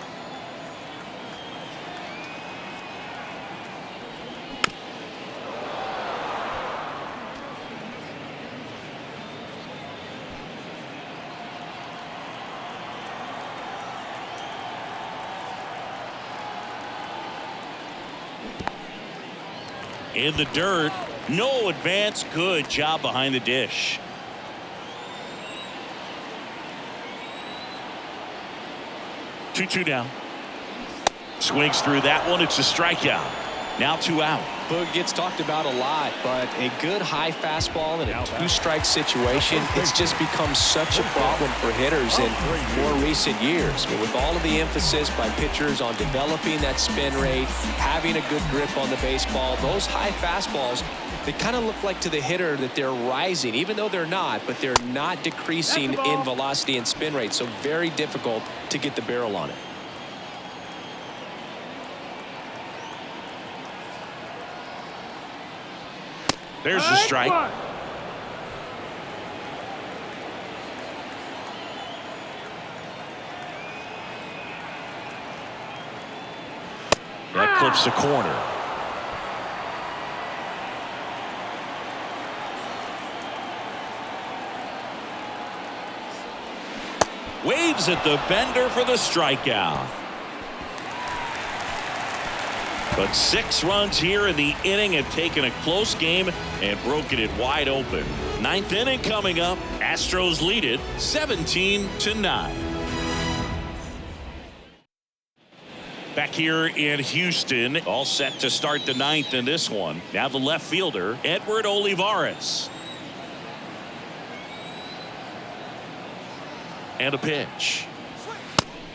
In the dirt. No advance. Good job behind the dish. Two down. Swings through that one. It's a strikeout. Now 2 out. Boog gets talked about a lot, but a good high fastball in a 2-strike situation, it's just become such a problem for hitters in more recent years. But with all of the emphasis by pitchers on developing that spin rate, having a good grip on the baseball, those high fastballs they kind of look like to the hitter that they're rising, even though they're not, but they're not decreasing in velocity and spin rate. So very difficult to get the barrel on it. There's the strike. That clips the corner. Waves at the bender for the strikeout. But 6 runs here in the inning have taken a close game and broken it wide open. 9th inning coming up. Astros lead it 17-9. Back here in Houston, all set to start the 9th in this one. Now the left fielder, Edward Olivares. And a pitch.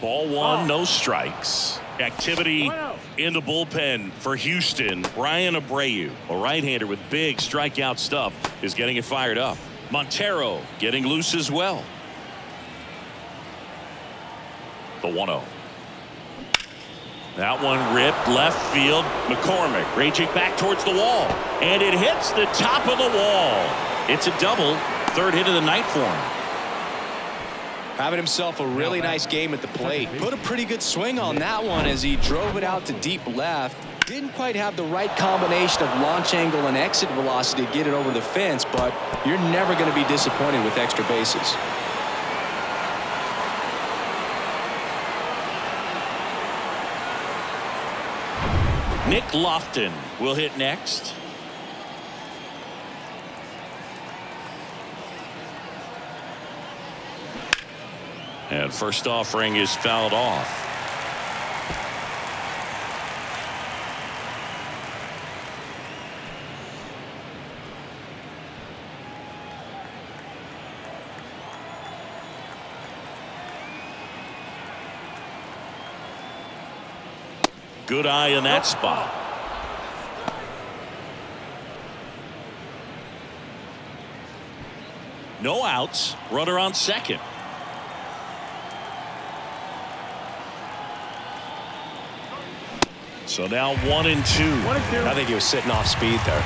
Ball 1, no strikes. Activity in the bullpen for Houston. Brian Abreu, a right-hander with big strikeout stuff, is getting it fired up. Montero getting loose as well. The 1-0. That one ripped left field. McCormick raging back towards the wall. And it hits the top of the wall. It's a double. 3rd hit of the night for him. Having himself a really nice game at the plate. Put a pretty good swing on that one as he drove it out to deep left. Didn't quite have the right combination of launch angle and exit velocity to get it over the fence, but you're never going to be disappointed with extra bases. Nick Lofton will hit next. And first offering is fouled off. Good eye in that spot. No outs. Runner on second. So now 1-2. I think he was sitting off speed there.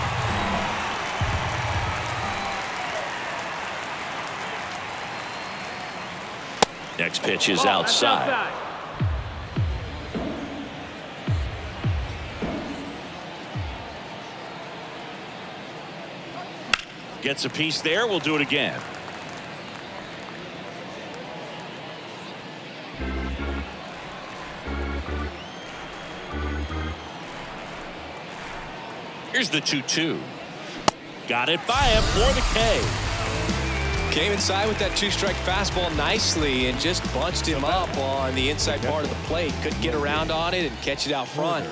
Next pitch is outside. Gets a piece there. We'll do it again. Here's the 2-2. Got it by him for the K. Came inside with that 2-strike fastball nicely and just bunched him up on the inside part of the plate. Couldn't get around on it and catch it out front.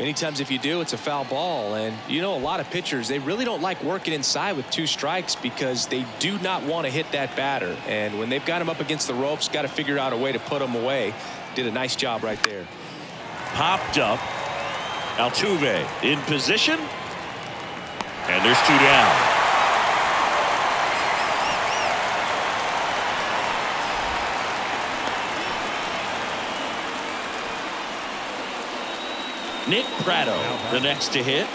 Many times if you do, it's a foul ball. And you know, a lot of pitchers, they really don't like working inside with 2 strikes because they do not want to hit that batter. And when they've got him up against the ropes, got to figure out a way to put him away. Did a nice job right there. Popped up. Altuve in position. And there's 2 down. Nick Pratto, the next to hit.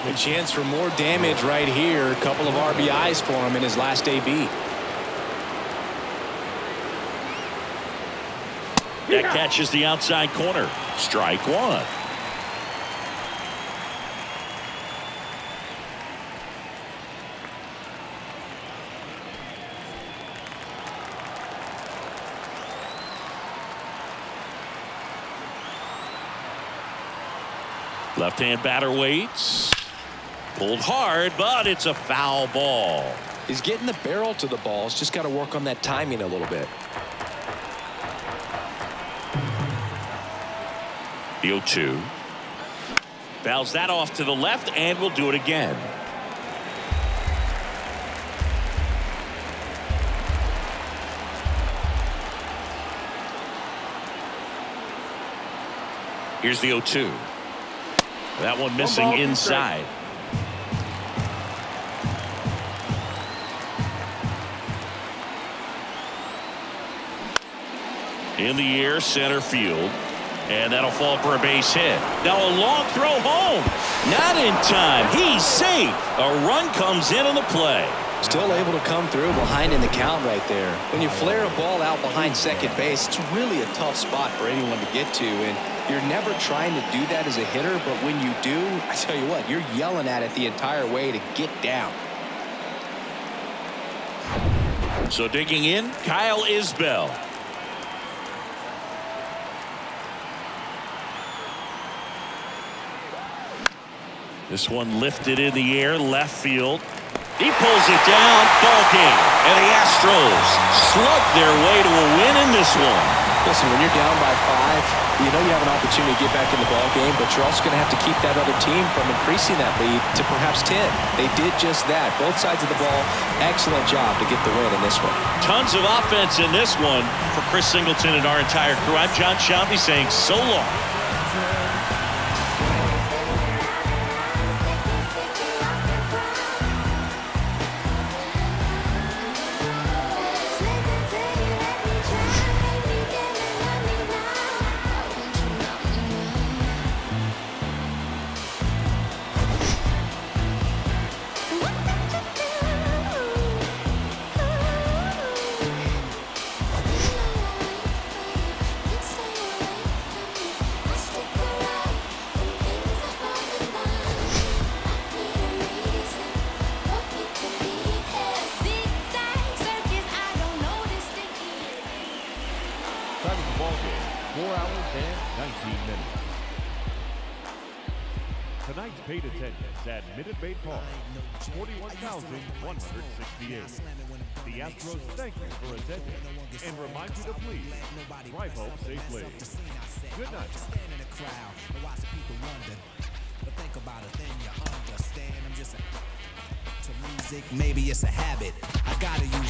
A chance for more damage right here. A couple of RBIs for him in his last AB. That catches the outside corner. Strike 1. Left-hand batter waits. Pulled hard, but it's a foul ball. He's getting the barrel to the ball. He's just got to work on that timing a little bit. The 0-2. Fouls that off to the left, and we'll do it again. Here's the 0-2. That one missing inside. in the air, center field. And that'll fall for a base hit. Now a long throw home. Not in time. He's safe. A run comes in on the play. Still able to come through behind in the count right there. When you flare a ball out behind second base, it's really a tough spot for anyone to get to. And you're never trying to do that as a hitter. But when you do, I tell you what, you're yelling at it the entire way to get down. So digging in, Kyle Isbell. This one lifted in the air, left field. He pulls it down, ball game. And the Astros slug their way to a win in this one. Listen, when you're down by 5, you know you have an opportunity to get back in the ball game, but you're also going to have to keep that other team from increasing that lead to perhaps 10. They did just that. Both sides of the ball, excellent job to get the win in this one. Tons of offense in this one for Chris Singleton and our entire crew. I'm John Shelby saying so long. Time of the ball game, 4 hours and 19 minutes. Tonight's paid attendance at Minute Maid Park, 41,168. The Astros thank you for attending and remind you to please drive home safely. Good night. Maybe it's a habit. I gotta use